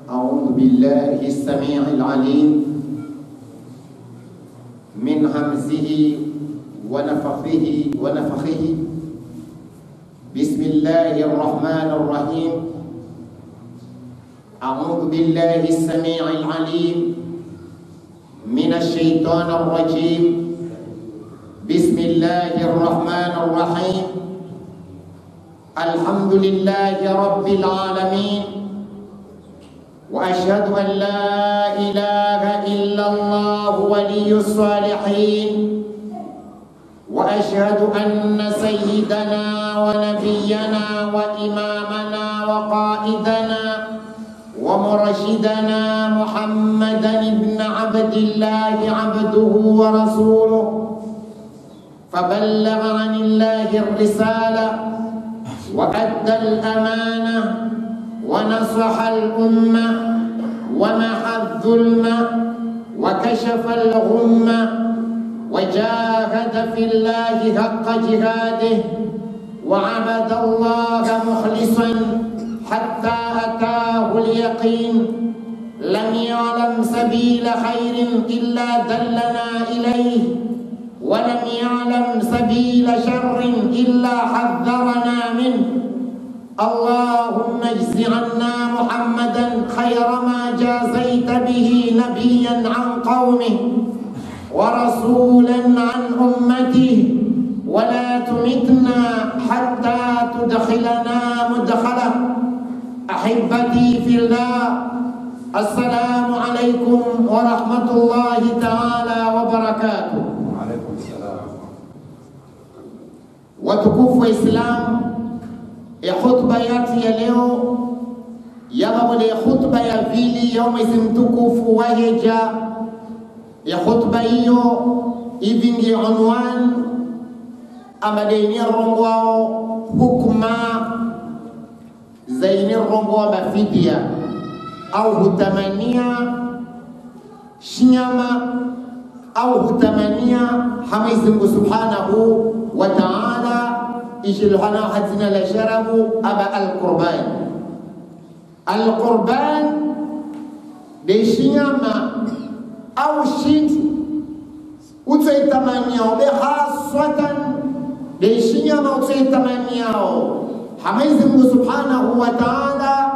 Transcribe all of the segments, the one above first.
أعوذ بالله السميع العليم من همزه ونفخه بسم الله الرحمن الرحيم أعوذ بالله السميع العليم من الشيطان الرجيم بسم الله الرحمن الرحيم الحمد لله رب العالمين وأشهد أن لا إله إلا الله ولي الصالحين وأشهد أن سيدنا ونبينا وإمامنا وقائدنا ومرشدنا محمدا بن عبد الله عبده ورسوله فبلغ عن الله الرسالة وأدى الأمانة ونصح الأمة ومحى الظلم وكشف الغمة وجاهد في الله حق جهاده وعبد الله مخلصا حتى أتاه اليقين لم يعلم سبيل خير إلا دلنا إليه ولم يعلم سبيل شر إلا حذرنا منه اللهم اجز عنا محمدا خير ما جازيت به نبيا عن قومه ورسولا عن أمته ولا تمتنا حتى تدخلنا مدخله أحبتي في الله السلام عليكم ورحمة الله تعالى وبركاته. وعليكم السلام. Watukufu wa Islam, ya khutba yetu ya leo ya khutba ya vili ya mwezi mtukufu wa Hija. Ya khutba hiyo ivingi unwan amadeni rongwao hukma zaini rongwa mafidia au hutamania shinyama au hutamania Mwenyezi Mungu Subhanahu wa Ta'ala ishilhana hatina la sharabu aba al-qurban. Al-qurban de shinyama au shit utaitamania be haswatan de shinyama utaitamania Mwenyezi Mungu Subhanahu wa Ta'ala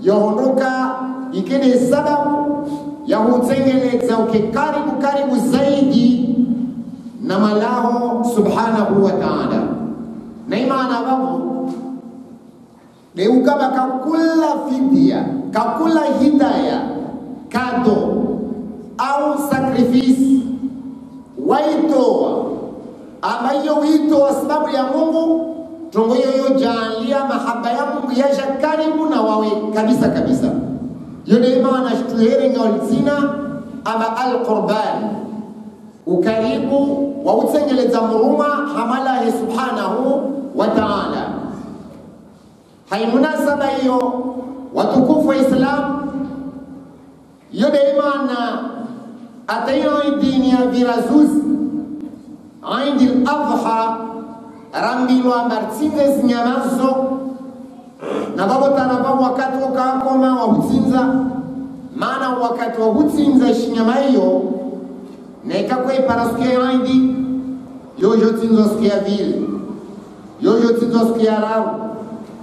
yaondoka ikene sababu ya hutengeleza karibu zaidi na Malaho Subhanahu wa Ta'ala. Na imana babu de ukaba kakula fidia kakula hidayah kado au sacrifice waitoa ambayo wito sababu ya Mungu tongo yoyo jaalia mahaba ya Mungu yaja karibu na wawe kabisa. Yone maana shtuhere ngawalzina ama al-qurban ukaribu wa utengeleza muruma hamala ya Subhanahu wa Ta'ala. Haimunasaba hiyo watukufu wa Islam yone maana atayo dini ya virazuz عند الأضحى رمبيلو أمبرتينز نيامازو نبابو تنبابو wakati wakakoma wahutinza maana wakati wahutinza shinyamayo na ikakwe parasuke aindi yojo tinzo skia vile yojo tinzo skia rabu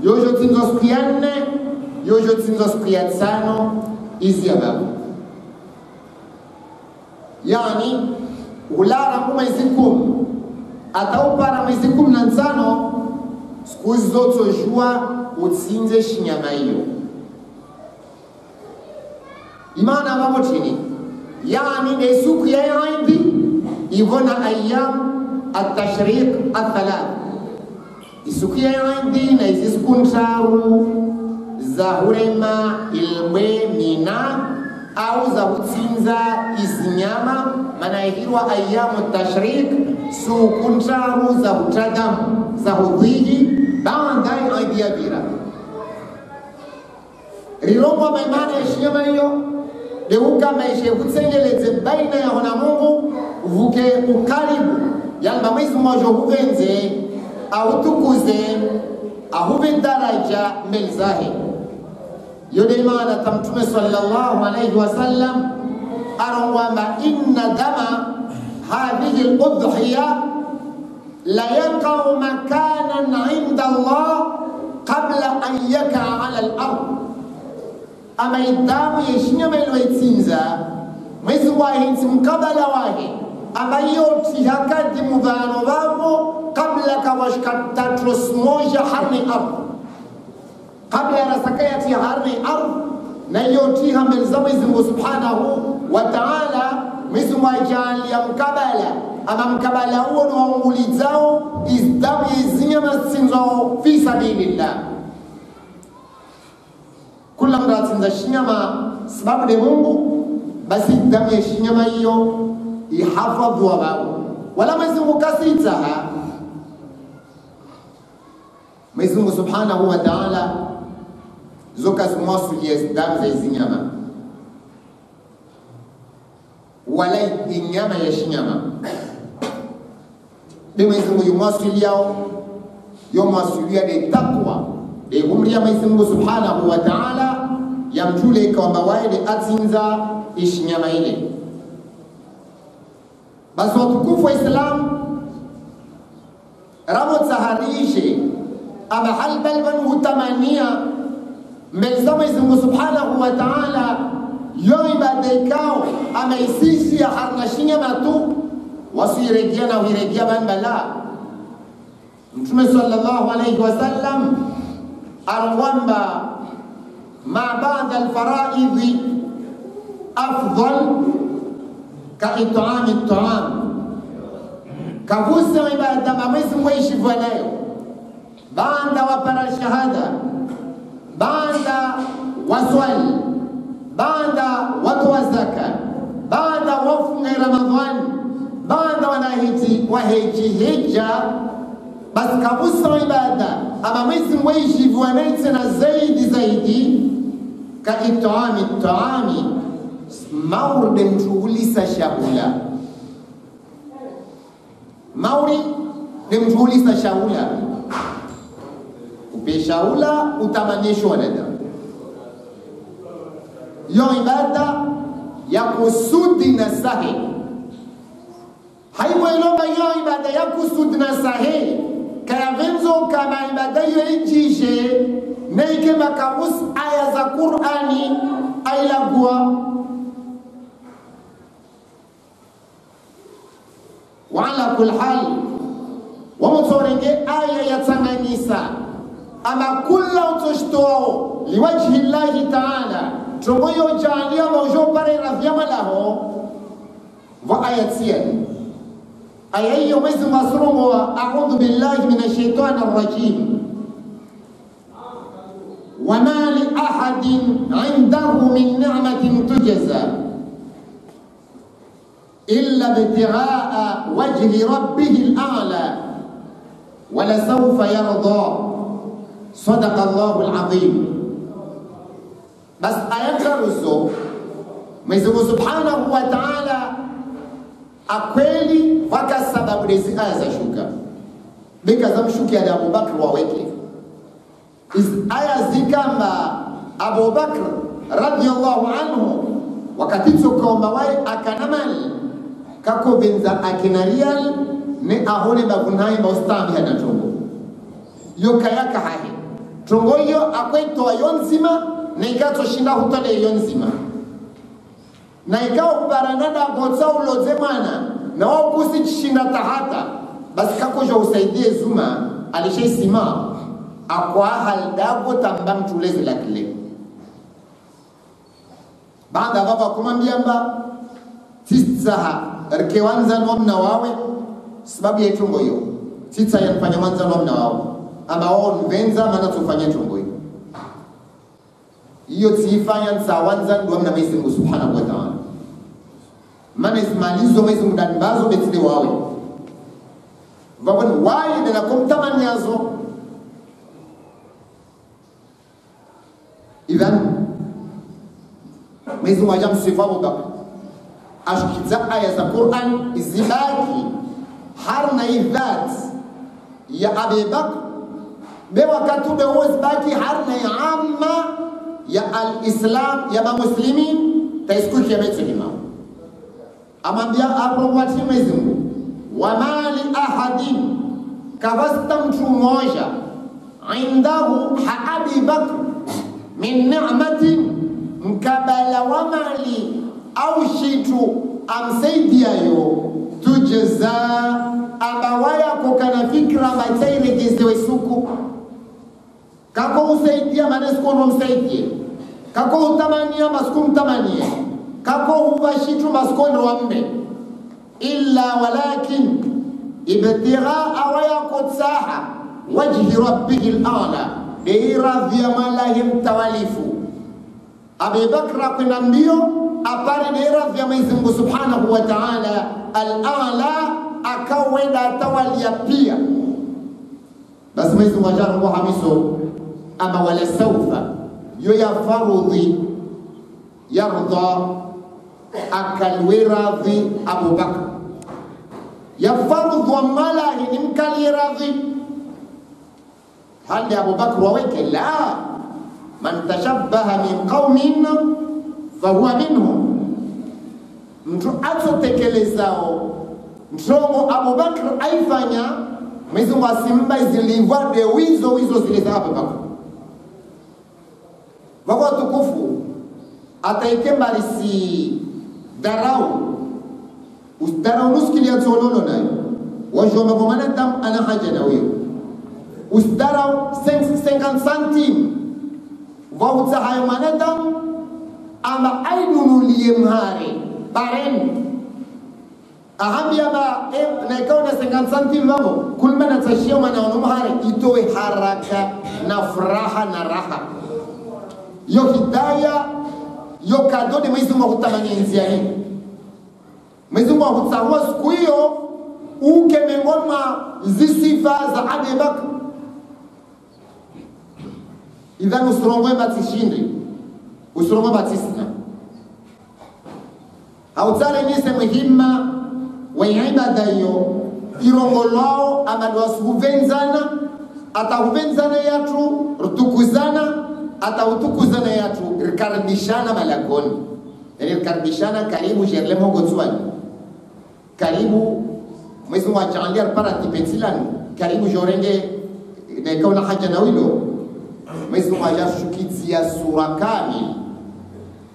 yojo tinzo skia nne yojo tinzo skia tano izi ya babu yani ulara mwezi 10 ataupara mwezi 15 siku zote jua utsinze shinyama hiyo imana babo chini yani de siku ya Eid ivona ayyam at-tashriq athalath siku ya Eid na siku ntaru za hurema ilmwe mina au za utsinza isinyama manahirwa ayyamu tashrik sukuntaru za utadam za hudhiji baada ya biabira rilomba maimana ya shinyama hiyo leuka maisha kutsengeleze baina ya wana Mungu vuke ukaribu yamba mwezi mmoja huvenze au tukuze ahube daraja mbele zahe يديمان تمتم صلى الله عليه وسلم أروما إن دم هذه الأضحية لا يقع مكانا عند الله قبل أن يقع على الأرض. أما الدم يشنم الويتينزا مزواهن مقبل واحد أما يوتي هكذا مبانو بابو قبل كوشكت تترس موجة حرم الأرض قبل رسكية حرم الأرض نيوتيها من زمزم سبحانه وتعالى مزواهن جالي مقبلة أما مقبلة هو نوانغوليزاو إزدام يزيما سنزو في سبيل الله كل مرات سنزا سبب دي مungu basi damu ya shinyama hiyo ihafadhu wao wala Mwenyezi Mungu kasitaha. Mwenyezi Mungu Subhanahu wa Ta'ala zoka zimwasulia damu za zinyama wala inyama ya shinyama de Mwenyezi Mungu yumwasulia de takwa de umri ya Mwenyezi Mungu Subhanahu wa Ta'ala yamtule kwamba waende atinza ishinyama ile. Basi watukufu wa Islam ramo taharishe ama halbalban hutamania mbelza Mwenyezi Mungu Subhanahu wa Ta'ala yo ibada ikao ama isisi ya harna shinyama tu wasiregia na wiregia banbala. Mtume sallallahu alayhi wasallam arwamba ما بعد الفرائض أفضل كإطعام الطعام كفوس عبادة ما مسلم ويشف ونايو بعد وبر الشهادة بعد وصل بعد وتو الزكاة بعد وفن رمضان بعد وهيجي هجة بس كفوس عبادة أما مسلم ويشف ونايتنا زايدي كإطعام الطعام مورد مجولس شاولا مورد مجولس شاولا وبشاولا وتمانيش ولدا يوم عبادة يقصدنا صحيح هايبو يلوبا يوم عبادة يقصدنا صحيح كيفنزو كما عبادة يجيجي نيكي مكابوس آية ذا قرآني أي لغوا وعلى كل حال ومتورنجي آية يتنانيسا أما كل تشتوه لوجه الله تعالى ترميو جانيا موجو بري رفيما له وآية سيئة آية يوميز مصروم أعوذ بالله من الشيطان الرجيم وما لأحد عنده من نعمة تجزى إلا ابتغاء وجه ربه الأعلى ولسوف يرضى صدق الله العظيم. بس آيات الرسول ميزو سبحانه وتعالى أقولي وكسبب رزق هذا شوكا بكذا شوكا يا أبو بكر وويكلي aya zikamba Abu Bakr radiyallahu anhu wakati tukomba wai akanamali kako benza akinarial ne ahone babunai baustambi hana tongo yo kayaka hahe tongo yo akweto ayonzima ne ikato shinda hutole yonzima na ikao baranada gotsa uloze mana na wakusi chishinda tahata basi kako jo usaidie zuma alishaisima akwa haldago tambam tulezi la kile baada baba kumwambia mba titsaha rkewanza nomna wawe sababu ya chungo hiyo titsa yanafanya mwanza nomna wawe ama wao nvenza maana tufanye chungo hiyo hiyo tifanya tsawanza ndo mna Mwenyezi Mungu Subhanahu wa Ta'ala maana ismalizo Mwenyezi Mungu ndanibazo betile wawe vabon wae na kumtamanyazo إذن ميزو مجام صفابو بك أشكتزا آية القرآن الزباكي حرنا الذات يا أبي بكر بوقتو بوز باكي حرنا عامة ya al-Islam ya muslimin taiskuki ya betuhima amambia aprobati Mwenyezi Mungu wa mali ahadin kavasta mtu mmoja indahu Abi Bakr min ni'matin mkabala wa mali au shitu amsaidiayo tujeza abawaya kokana fikra batairegezewe suku kako usaidia manesko no msaidie kako utamania masku mtamanie kako ubashitu masko ndo wambe illa walakin ibtigha awaya kutsaha wajhi rabbihi al-a'la beira vya malahim tawalifu Abi Bakr kuna mbio apare beira vya Mwenyezi Mungu Subhanahu wa Ta'ala al-a'la akawenda tawalia pia basi Mwenyezi Mungu ajaru hamiso ama wala sawfa ya farudhi yarda akalwiradhi Abu Bakr ya farudhi wa malahi imkaliradhi hali Abu Bakr waweke la man tashabbaha min qaumin fahuwa minhum mtu atotekelezao mtomo Abu Bakr aifanya Mwenyezi Mungu asimba zilivwa de wizo zile za Abu Bakr wako tukufu ataikembali si darau usdarau nuskili ya tololo nayo wajua mabomana dam ana haja na wewe usdarau 50 centime wauta hayo manadam ama ainunulie mhare baren ahambia ba na ikaona 50 centime wamo kulmana tashio mana mhare itoe haraka na furaha na raha yo hidaya yo kado de Mwenyezi Mungu kutamania nziani Mwenyezi Mungu kutsawa siku hiyo uke mengoma zisifa za Abi Bakr idhan usrongwe batishinde usrongwe batisna hautale nise muhimma wa ibada yo irongolao amadwasuvenzana atavenzana yatu rutukuzana atautukuzana yatu rikaribishana malakoni rikaribishana karibu jerle mongo tswani karibu Mwenyezi Mungu ajalia para tipetilan karibu jorenge na kauna haja na wilo Mwenyezi Mungu ajashukizia sura kamili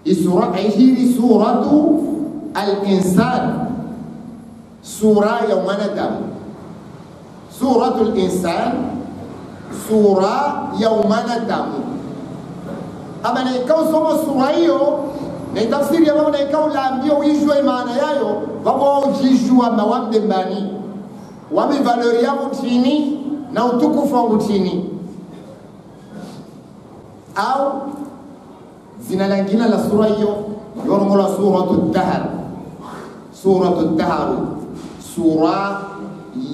isura hii suratu al-insan sura ya mwanadamu suratul insan sura ya mwanadamu ama na ikao somo sura hiyo na tafsiri ya mambo na ikao laambia uijue maana yayo wao ujijua mawamde mbani wame valori yao chini na utukufu wao chini au zina langina la sura hiyo yoromola suratul dahr sura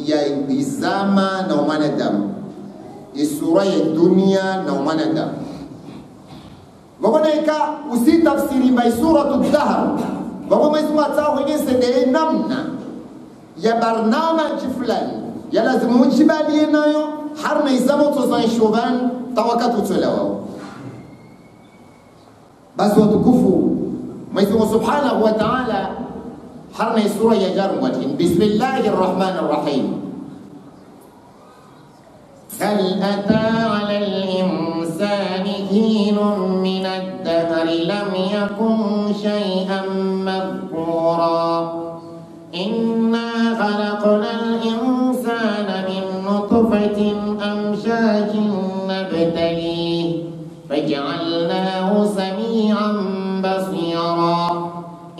ya izama na mwanadamu sura ya dunia na mwanadamu Wabona ika usitafsiri by suratul dahr wabona Mwenyezi Mungu atawege sede namna ya barnamij fulani ya lazima ujibali nayo harna izamo tozan shoban tawakatu tulawa basi watukufu Mwenyezi Mungu Subhanahu wa Ta'ala harna sura ya jar watin bismillahir rahmanir rahim هل أتى على الإنسان حين من الدهر لم يكن شيئا مذكورا إنا خلقنا الإنسان من نطفة أمشاج نبتليه فجعلناه سميعا بصيرا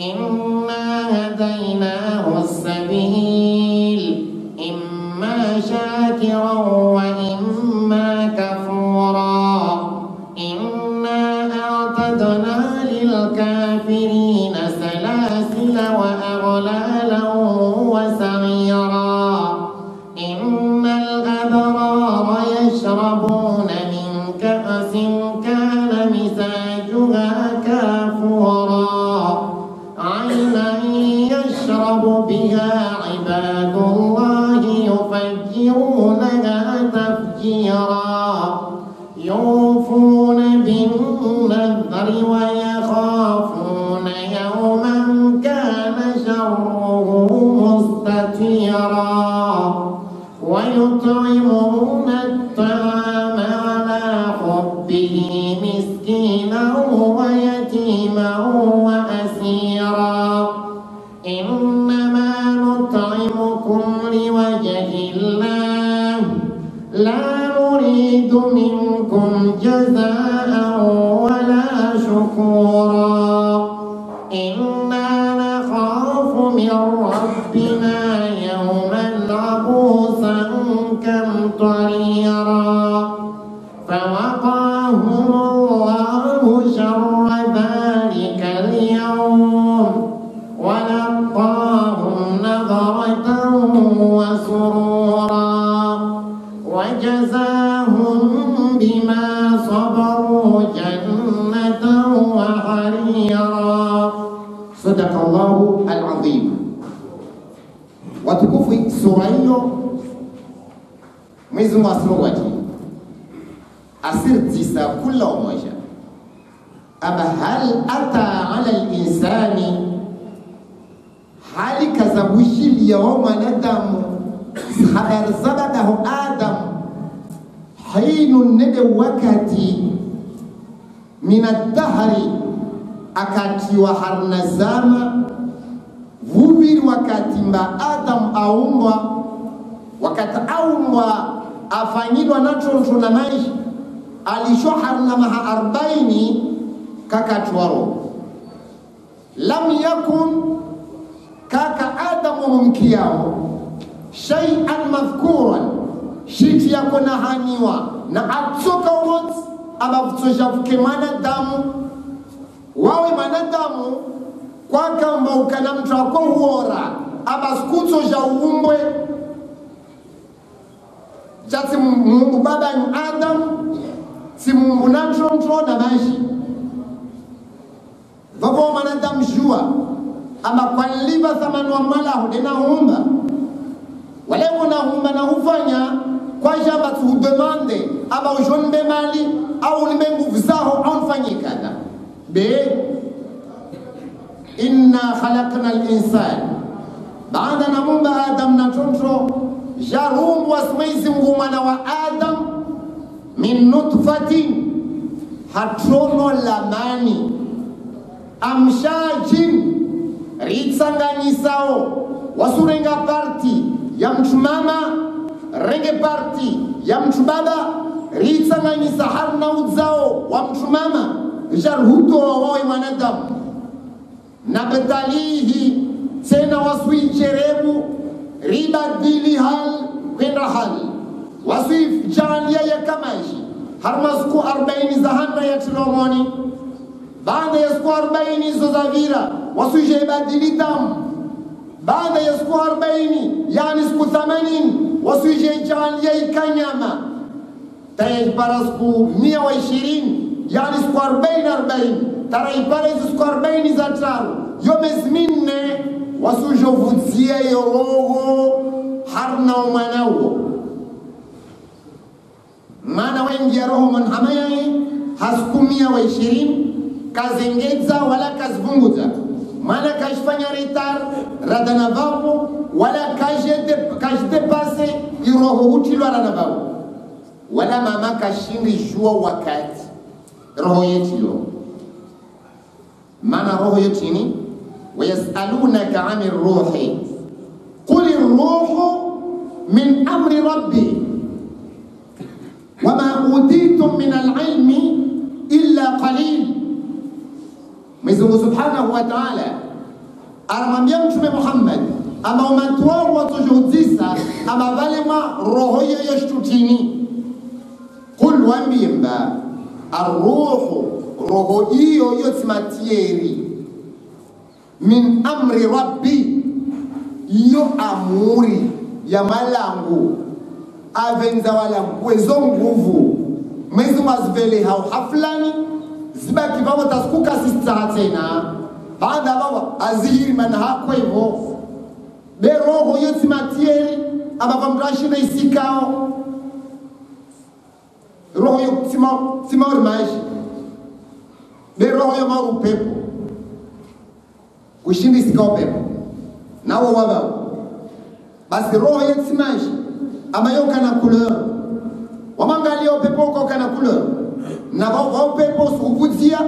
إنا هديناه السبيل إما شاكرا وإما كفورا إنا أعتدنا للكافرين سلاسل وأغلالا وسعيرا إن الأبرار يشربون من كأس كان مزاجها كافورا عينا يشرب بها عباد الله يفجرونها تفجيرا يوفون بالنذر ويخافون يوما كان شره مستطيرا ويطعمون الطعام على حبه مسكينا ويتيما وأسيرا إنما نطعمكم لوجه الله لا نريد منكم جزاء ولا شكورا إنا نخاف من ربنا يوما عبوسا كمطريرا فوقاهم الله شر ذلك اليوم ولقاهم نظرة وسرورا وجزاهم بما صبروا جنة وحريرا صدق الله العظيم. Watukufu sura hiyo Mwenyezi Mungu asemaje? Asir tisa kula umoja. Ama hal ata ala al-insani hali kazabushi ya mwanadamu habari zabadahu Adam hainun nede wakati minadahari akati wa harnazama vubiri wakati mba Adam aumbwa wakati aumbwa afanyidwa nacho na maisha alishoharna maha 40 kakatwaro lam yakun kaka Adam mumkiyao shay'an madhkuran shiti yako na haniwa na atsoka wot abavutosha kemana damu wawe manadamu kwa kamba ukana mtu wako huora abaskutso ja uumbwe jati Mungu baba ni Adam si Mungu natro na maji vavo manadamu jua ama kwa liba thamani wa mala hudena humba wale wana humba na hufanya kwa jamba tu demande aba ujonbe mali au nimbe nguvu zao onfanyikana be inna khalaqna al-insan baada na mumba Adam na tonto jarum wasmaizi ngumana wa Adam min nutfatin hatrono lamani amshajin ritsanganisao wasurenga parti ya mtu mama renge parti ya mtu baba ritsanganisa harna uzao wa mtu mama jarhuto wawe mwanadamu na betalihi tena waswicherebu ribadili hal kwenda hali wasif jalia ya kamaishi harmasku 40 za handa ya tilomoni baada ya siku 40 hizo za vira wasije badili damu baada ya siku 40 yani siku 80 wasije jalia ikanyama tayari siku 120 yani siku 40 taraipara hizo siku 40 za tano yomezi minne wasujovutia yoroho harna umanawo maana wengi ya roho manhamayai haskumia wa 20 kazengeza wala kazvunguza maana kashfanya retar radana vapo wala kajete pase iroho utilwa radana vapo wala mama kashindi jua wakati roho yetilo maana roho yetini ويسألونك عن الروح قل الروح من أمر ربي وما أوتيتم من العلم إلا قليل مزمو سبحانه وتعالى أرمى يمشي محمد أما ومتوار وتجوزيسا أما ظلما روح يشتتيني قل وانبيمبا الروح روح إيو يتمتيري min amri rabbi yo amuri ya malangu avenza wala kwezo nguvu mwezi mazvele hao haflani zibaki baba taskuka sista tena baada baba azihiri mana hako hivyo be roho yote matieri ababa mrashina isikao roho yote sima urmaishi roho yo maru pepo ushindi sikao pepo nawo wabao basi roho yetsimaji ama yo kana couleur wamangalio pepo ko kana couleur na wao pepo suvudzia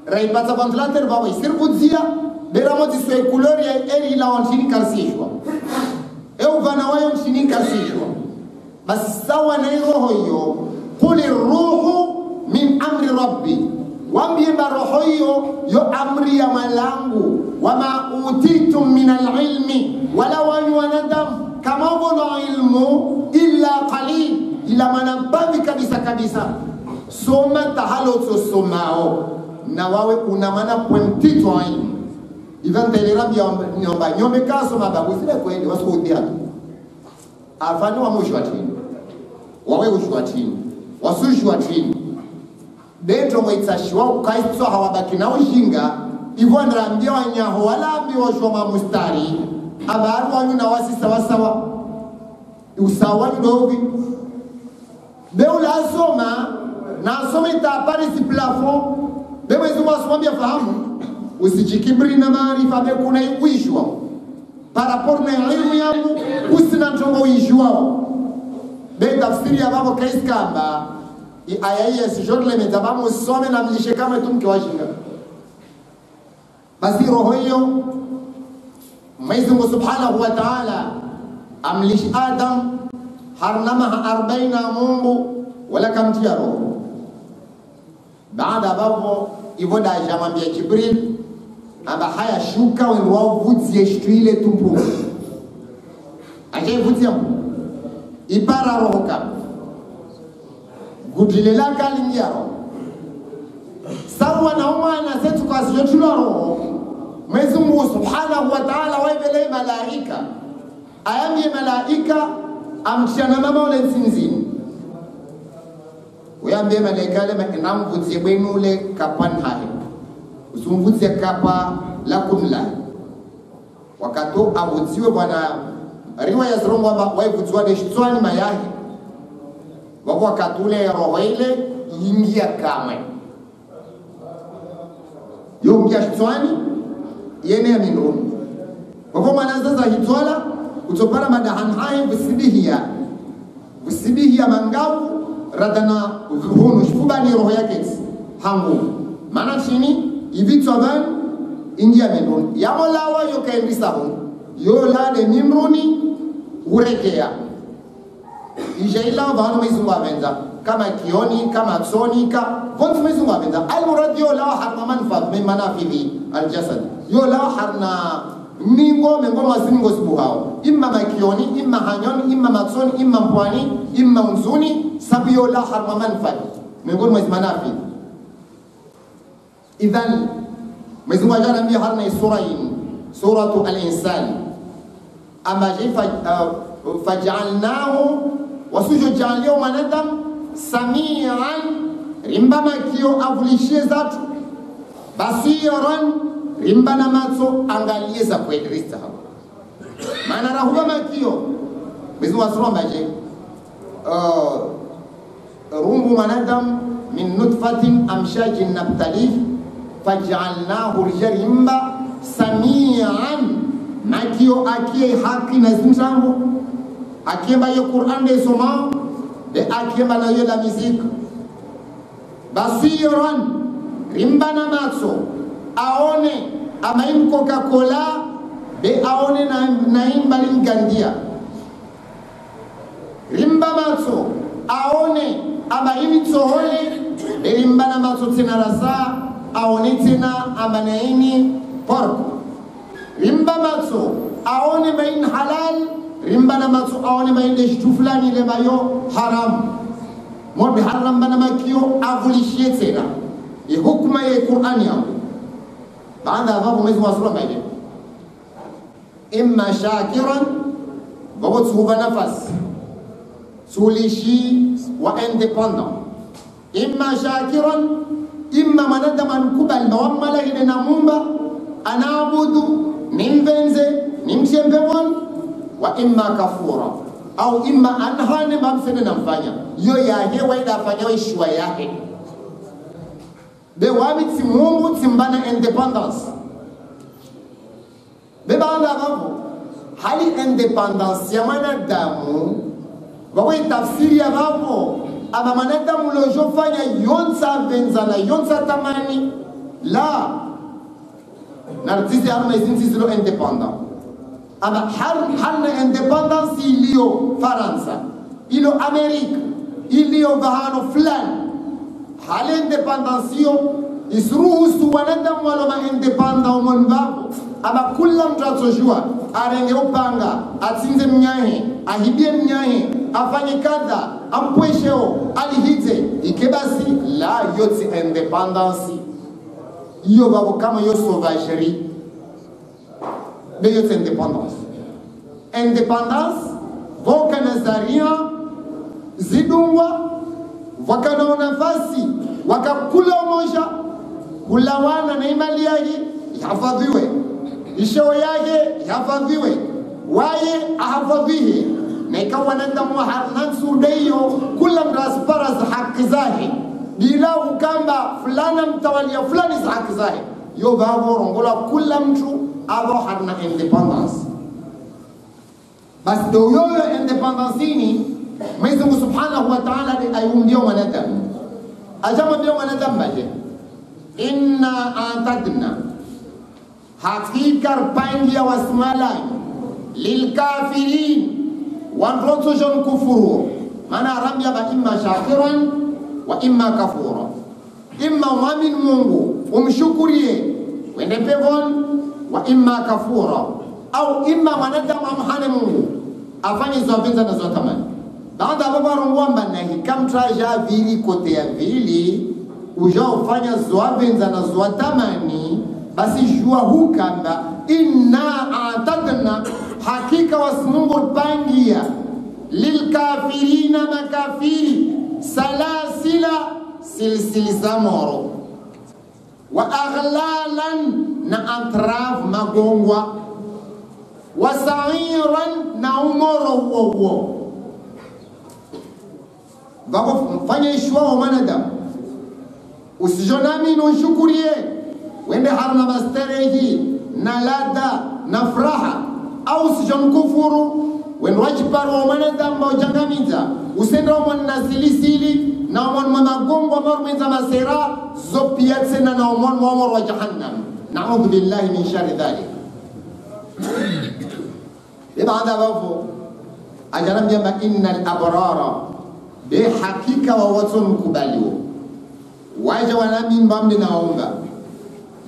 raipata ventilateur wao isirvudzia beramo tiswe couleur ya eri la ontini karsishwa vana wayo mshini karsishwa basi sawa na roho hiyo quli ruhu min amri rabbi wambie roho hiyo yo amri ya malangu wama utitum min alilmi wala wanadam kama bono ilmu illa qalil ila manabadhi kabisa soma tahalo to somao na wawe una mana pointito ilmu ivantelera nyomba nyombe kaso mababu sile kweli wasuhudia afani wa mwisho wa chini wawe mwisho wa chini wasushi wa chini dentro mwaitashwa ukaitso hawabaki na ujinga hivyo ndraambia wanyaho wala ambiwa shoma mustari abaru wanyu na wasi sawa usawa ndovi beula asoma na asoma itapari si plafond bemwezi mwasomambia fahamu usijikibri na maarifa bekuna ikuishwa parapor na ilmu yangu usina ntongo uishwa be tafsiri ya babo kaiskamba aya hii sijodle metabamu some na mlishe kama tumke wajinga basi roho hiyo Mwenyezi Mungu Subhanahu wa Ta'ala amlish Adam harnamaha 40 Mungu wala kamtia roho baada babo ivoda jamambia Jibril amba haya shuka wenwao vutie shtuile tumpu aje vutia ipara roho kama gudilela kalingia roho sawa na umana zetu kwa sio roho Mwenyezi Mungu Subhanahu wa Ta'ala waibele malaika ayambie malaika amshana mama ule nsinzini uyambie malaika le namvutie bwenule kapan hahe usumvutie kapa lakumla wakato avutiwe bwana riwaya zirongo waivutiwa deshitwani mayahi wako wakatule roho ile ingia kamwe yongia shitwani yene ya minrumi wako mwanazaza hitwala utopara madahan hae visibihia mangavu radana hunu shfubani roho yake hangu mana chini ivitwa bani ingia minruni yamolawa yokaendisa hunu yola de minruni urekea ijaila vano Mwenyezi avenza kama kioni kama tsonika vontu Mwenyezi avenza almurad yola harna manfaat min manafihi aljasad yola harna ningo mengo mazingo sibuhao imma makioni imma hanyoni imma matsoni imma mpwani imma unzuni sabu yola harna manfaat mengo Mwenyezi manafi idhan Mwenyezi ajana mbia harna suratu al-insan ama jifa faj'alnahu wasujo jalio manadam samian rimba makio avulishie zatu basiran rimba na macho angalie za kuendeleza hapo maana rahuba makio bizu wasroma je rumbu manadam min nutfatin amshajin nabtalih faj'alnahu rimba samian makio akie haki na zimsango akiemba yo Qur'an de soma de akiemba na yo la musique basiran rimba na macho aone amaim Coca-Cola be aone na imba lingandia rimba macho aone amaim tsohole be rimba na macho tena rasa aone tena amanaini porco rimba macho aone bain halal rimba na macho aone bain deshtu fulani le mayo haram mo bi haram bana makio avulishie tena hukuma ya Qur'ani ya baada hapo Mwenyezi Mungu asema hivi imma shakiran babo tsuba nafasi sulishi wa independent imma shakiran imma manadaman kubal mawamala ina namumba anaabudu nimbenze nimshembewon wa imma kafura au imma anhane mamsene namfanya yo ya hewa ida afanya ishwa yake be wami timungu timbana independence be banda babu hali independence ya mwanadamu wawe tafsiri ya babu ama mwanadamu lojo fanya yonsa benzana yonsa tamani la nartizi haruna izinti zilo independent ama harna independence iliyo Faransa ilo Amerika iliyo bahano fulani hali independence yo isruhusu wanadamu waloma independent umonbabu ama kula mtu atojua arenge upanga atinze mnyahe ahibie mnyahe afanye kadha ampwesheo alihite ikebasi la yoti independence iyo babo kama yo sauvagerie be yoti independence voka nazaria zidungwa wakana nafasi wakakula umoja kulawana na imali yake ihafadhiwe ishao yake ihafadhiwe waye ahafadhihe na ikawa nadamu harnansu deyo kula mraspara za haki zake bila ukamba fulana mtawalia fulani za haki zake yo babo rongola kula mtu abo harna independence bas do yo independence ni Mwenyezi Mungu Subhanahu wa Ta'ala ayumbia mwanadamu ajama bila mwanadamu baje inna atadna hakika pangia wasmalai lilkafirin wanroto jon kufuru mana arabia ba imma shakiran wa imma kafura imma muamin Mungu umshukurie wende pevon wa imma kafura au imma mwanadamu amhane Mungu afanye zovenza na zotamani baada baba rongwamba na hikamtraja vili kote ya vili uja ufanya zovenza na zotamani basi jua hukamba inna atadna hakika wasmungu pangia lilkafirina makafiri salasila silsili zamoro wa aghlalan na antraf magongwa wa sa'iran na umoro huo babo mfanya ishwa wa mwanadamu usijonami nushukurie wende harma mastereji na lada na furaha au sijon kufuru wende wajiparu wa mwanadamu wa ujangamiza usenda wa mwana silisili na wa mwana magongo wa mwana masera zopiatsena na wa mwana wa jahannam na'udhu billahi min shari dhalik baada hapo ajarambia ba innal abrara bi hakika wa watu mkubaliwa waja wanamin bamde na waunga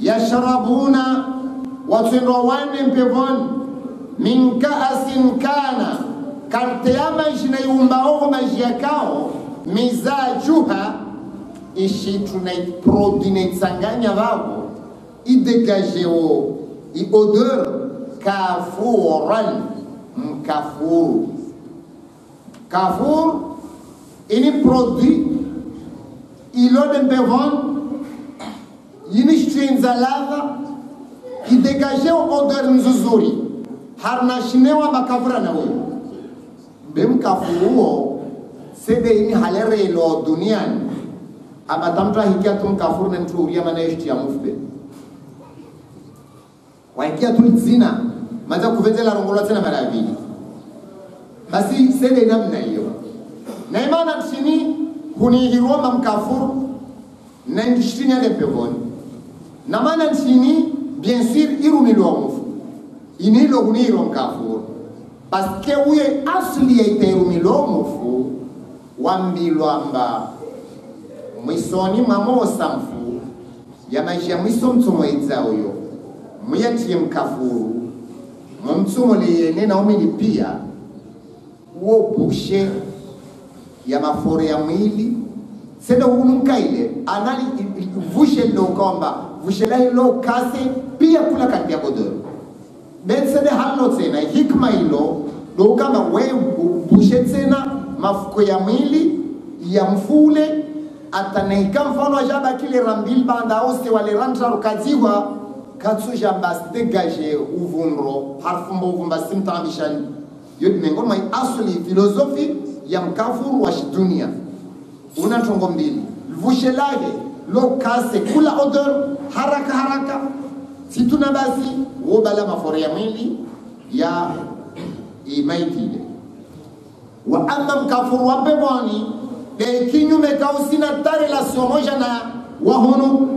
yashrabuna watendo wane mpevon min kaasin kana karteyama jina yumbao majia kao mizajuha ishi produit tsanganya vavo idegageo i odeur kafuran mkafuru kafur ini produit ilo de bevon yini shtenza lava idegageo odeur nzuzuri harna shinewa makafura na wewe bemkafuruo sebe ini halere lo duniani ama tamtra hikia tum kafuru na ntuuria mana yeshti ya mufbe waikia tulizina maza kuvetela rongola tena mara vili basi sebe namna hiyo na imana tshini hunihiroma mkafuru na ndishtinya de pevoni na mana tshini bien sûr irumilwa mufu inilo hunihiro mkafuru paske uye asli ya iterumilwa mufu wambilwa mba mwisoni mamosa mfu ya maisha mwiso mtumo itza uyo muyatiye mkafuru mtumo liyene na umini pia uo bushe ya mafore ya mwili senda unuka ile anali vushe lo komba vushe la ilo kase pia kula kati ya godoro bensede halo tena hikma ilo lo kama we bushe tena mafuko ya mwili ya mfule atanaika mfano ajaba kile rambil banda ose wale rantra rukaziwa katsuja mbaste gaje uvunro harfumbo uvumba simtambishani yodi mengon mai asli filosofi ya mkafuru wa dunia una tongo mbili vushe lage lo kase kula odor haraka haraka situna basi wobala mafore ya mwili ya imaiti wa amma mkafuru wa peponi de kinyume kausina ta relation moja na wahono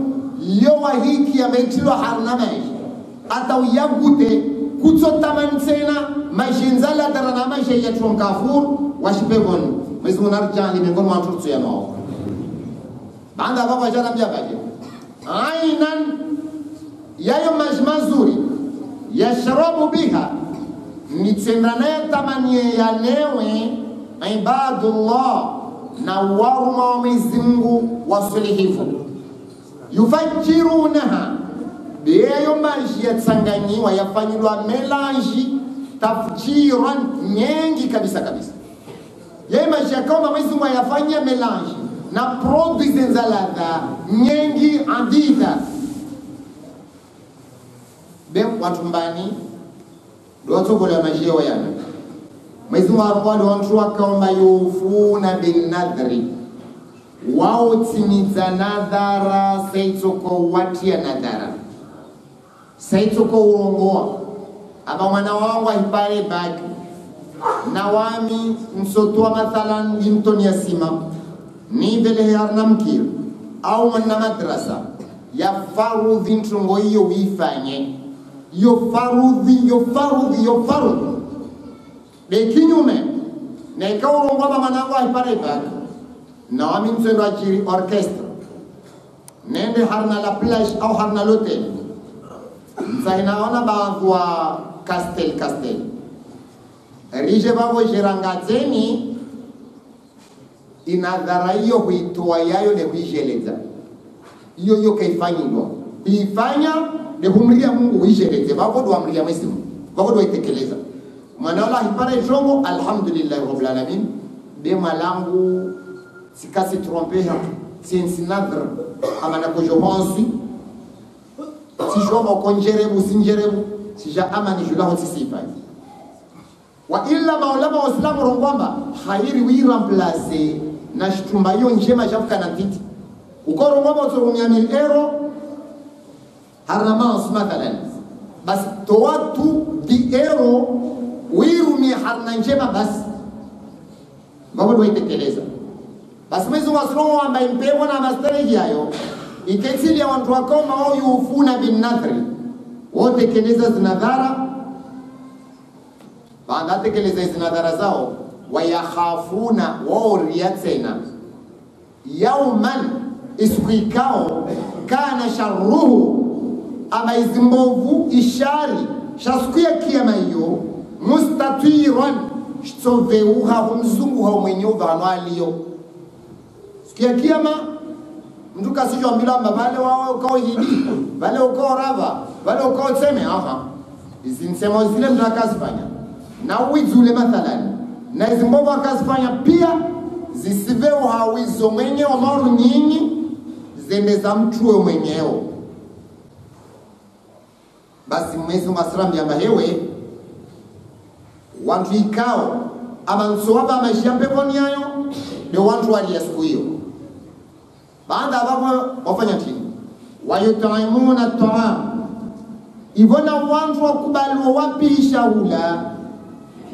yo wahiki ametilwa harna maisha ata uyagute kutotamantsena majinzala darana maisha ya tronkafuru washipevoni mwezi munarjani miongoni mwa watu ya nao baada baba jana mjabaje ainan yayo mazuri yashrabu biha nitsendana tamanie ya lewe ibadullah na waruma wa Mwenyezi Mungu wasulihifu yufajirunaha beyo maji yatsanganyiwa yafanyilwa melange tafjiran nyengi kabisa kabisa yeye maji kama Mwenyezi Mungu yafanya melange na produits zenzaladha nyengi andida be watumbani doto kule maji yao yana Mwenyezi Mungu alikuwa watu wakaomba yufuna bin nadhri wao timiza nadhara saitoko watia nadhara saitoko urongoa aba mwana wangu ahipare baki na wami msotoa mathalan gimtoni ya sima ni vile harna mkir au mwana madrasa ya farudhi ntungo hiyo uifanye yo farudhi de kinyume na ikawa urongoa mwanangu ahipare baki na wami msendo achiri orchestra nende harna la plage au harna l'hotel msainaona baadhi wa castel rije babo jirangazeni inadhara hiyo huitoa yayo ne huijeleza hiyo kaifanywa ifanya ne humria Mungu huijeleze babo ndo amria Mwenyezi Mungu babo ndo itekeleza mwana Allah ipare jongo alhamdulillah rabbil alamin de malangu sikasi tromper si nadra amana ko johansi si jomo konjerebu sinjerebu si ja amani julaho sisifa wa illa maulama wa islamu rongwamba khairi wi remplacer na shtumba yo njema jafuka na titi uko rongwamba uturumia 1000 euro harama mathalan bas to watu di euro wirumi harna njema bas babo waitekeleza basi Mwenyezi Mungu asroho ambaye mpewa na masteri yayo iketili ya watu wakoma au yufuna bin nadhri wote keleza zinadhara baada tekeleza zinadhara zao wayakhafuna wao riyatsena yauman isqikao kana sharruhu ama izimbovu ishari shaskuya kiyama hiyo mustatiran shoveuha humzungu hao mwenye uvanwaliyo sikia kiyama mtu kasijwa mbila mbale wao ukao hidi wale ukao rava wale ukao tseme izi nsemo zile mtakazifanya na uizule mathalan na izi mbovu akazifanya pia zisiveo hawizo mwenye omaru nyinyi zende za mtuwe mwenyeo basi Mwenyezi Mungu asram ya mahewe wantu ikao ama nsuwaba maisha peponi yayo ni wantu wali ya siku hiyo baada hapo wafanya tini wayutaimuna at-ta'am ivona wantu wakubali wapisha ula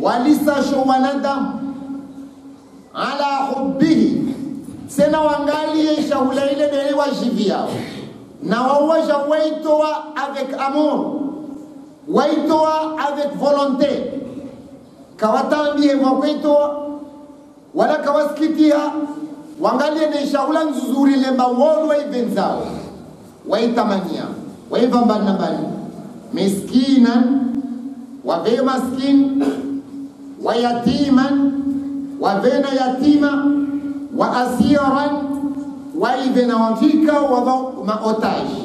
walisasho wanadamu ala hubbihi sena wangalie shaula ile dele wajiviao na wawaja waitoa avec amour waitoa avec volonté kawatambie waitoa wala kawasikitia wangalie ne shaula nzuri lemba wolo waivenzao waitamania waivambana bani miskinan wave maskin wayatiman wavena yatima wa asiran waivena wafika wa maotaji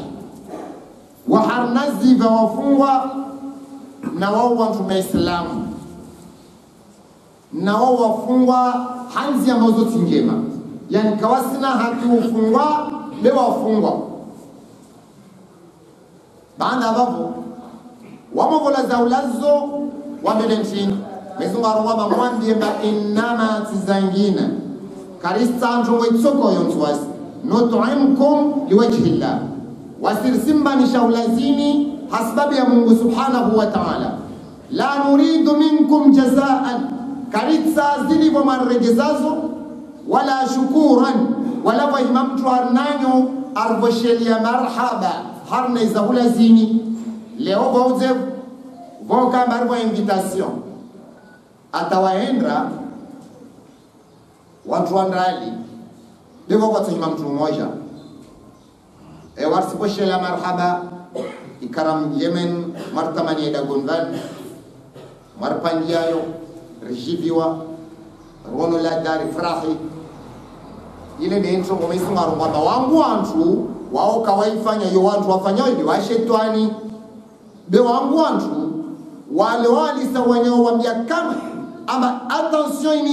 wa harnazi va wafungwa na wao watu Waislamu na wao wafungwa hanzi ambazo tingema yani kawasina haki ufungwa leo wafungwa baada hapo wamogola za ulazo wabelenchini Mwenyezi Mungu mwambie ba inama tizangina karista njongo itsoko yontwasi nut'imkum liwajhi llah, wasirsimba ni shaulazini hasbabu ya Mungu subhanahu wa ta'ala. La nuridu minkum jazaan, karitsa zilivyo maregezazo, wala shukuran, wala wahima mtu harnanyo arvoshelia marhaba harna izahulazini. Leo vauze voka barwa invitation atawaendra watu wandrali devo kwa tuhima mtu mmoja warsiposhela marhaba ikaram Yemen martamani eda gonvan marpanjayo rijiviwa rono la dari frahi ile ni intro kwa misi marungamba wangu wantu wao kawaifanya yo wantu wafanyayo ni washetwani be wangu wantu wale walisa wanyo wambia kama ama attention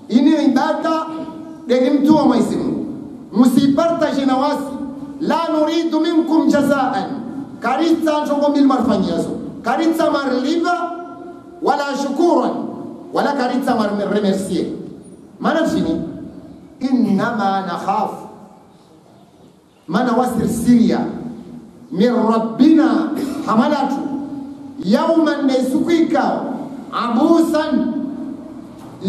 ini ibada deni mtu wa Mwenyezi Mungu musipartage na wasi la nuridu minkum jazaan karitsa ntongo mil marfanyazo karitsa marliva wala shukuran wala karitsa mar remercier mana chini inma nakhaf mana wasir siria min rabbina hamalatu yawman nesukika abusan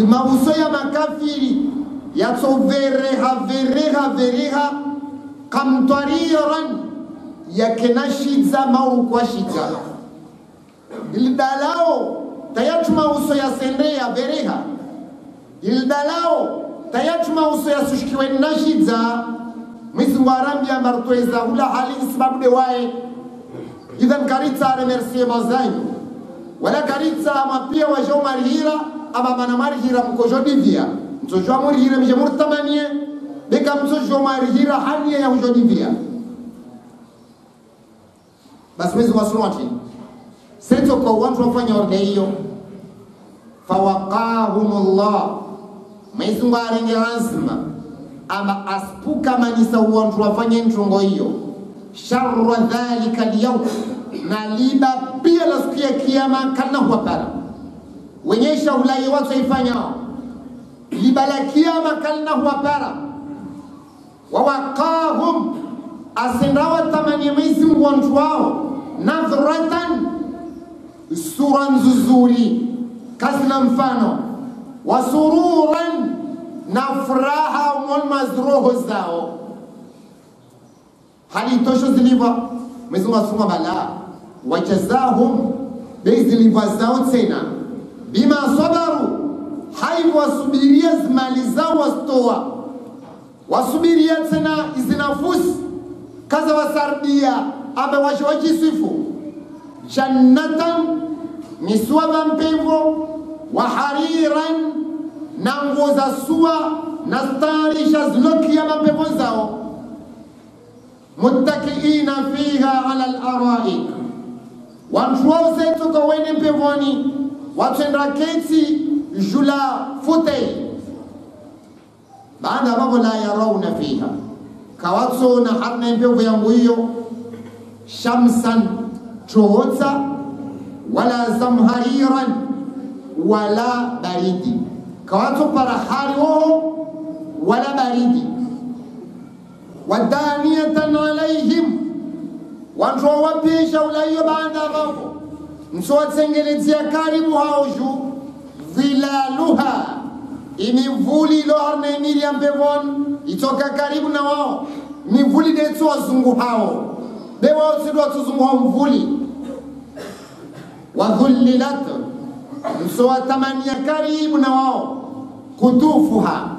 mabuso ya makafiri yatsovereha kamtwariran yakenashiza maukwashika ildalao tayatuma uso ya sendea vereha ildalao tayatuma uso ya sushikiwe nashiza mwizingu arambia martueza hula hali sababu de wae idhan karitsa remercier mazanyu wala karitsa mapia wa jo marhira ama mana marhira mkojo divia mtojo marhira mje murtamanie beka mtojo marhira hania ya ujo divia basi mwizingu wasulwati seto kwa watu wafanya orde hiyo fawaqahumullah mwizingu arenge lazima ama aspuka manisa watu wafanya ntungo hiyo sharra dhalika al-yawm na liba pia la siku ya kiyama kana huapara wenyesha ulai watu ifanyao liba la kiyama kana huapara wawaqahum asendawa tamani Mwenyezi Mungu watu wao nadhratan sura nzuri kasna mfano wasururan na furaha umon mazroho zao hali tosho ziliva Mwenyezi Mungu asuma bala wajazahum beziliva zao tena bima sabaru haivu wasubiria zimali zao wastoa wasubiria tena izinafusi kaza wasardia abe wajisifu jannatan miswaba mpevo wa hariran na nguo za sua na starisha zilokia mapepo zao muttakiina fiha ala al-araik wantuwao zetu kwa wene mpevoni watenda keti jula futei baada babo la yarawna fiha kawatso na harna mpevo yangu hiyo shamsan chohota wala zamhariran wala baridi kawatso para hari wao wala baridi wadaniyatan alaihim wantu wapisha ulaiyo baada wako msowatengelezea karibu hauju vilaluha imivuli ilo harna emili ya mpevon itoka karibu na wao mivuli detu wazungu hao bewa usidu watuzungu hao mvuli wadhullilat msowatamania karibu na wao kutufuha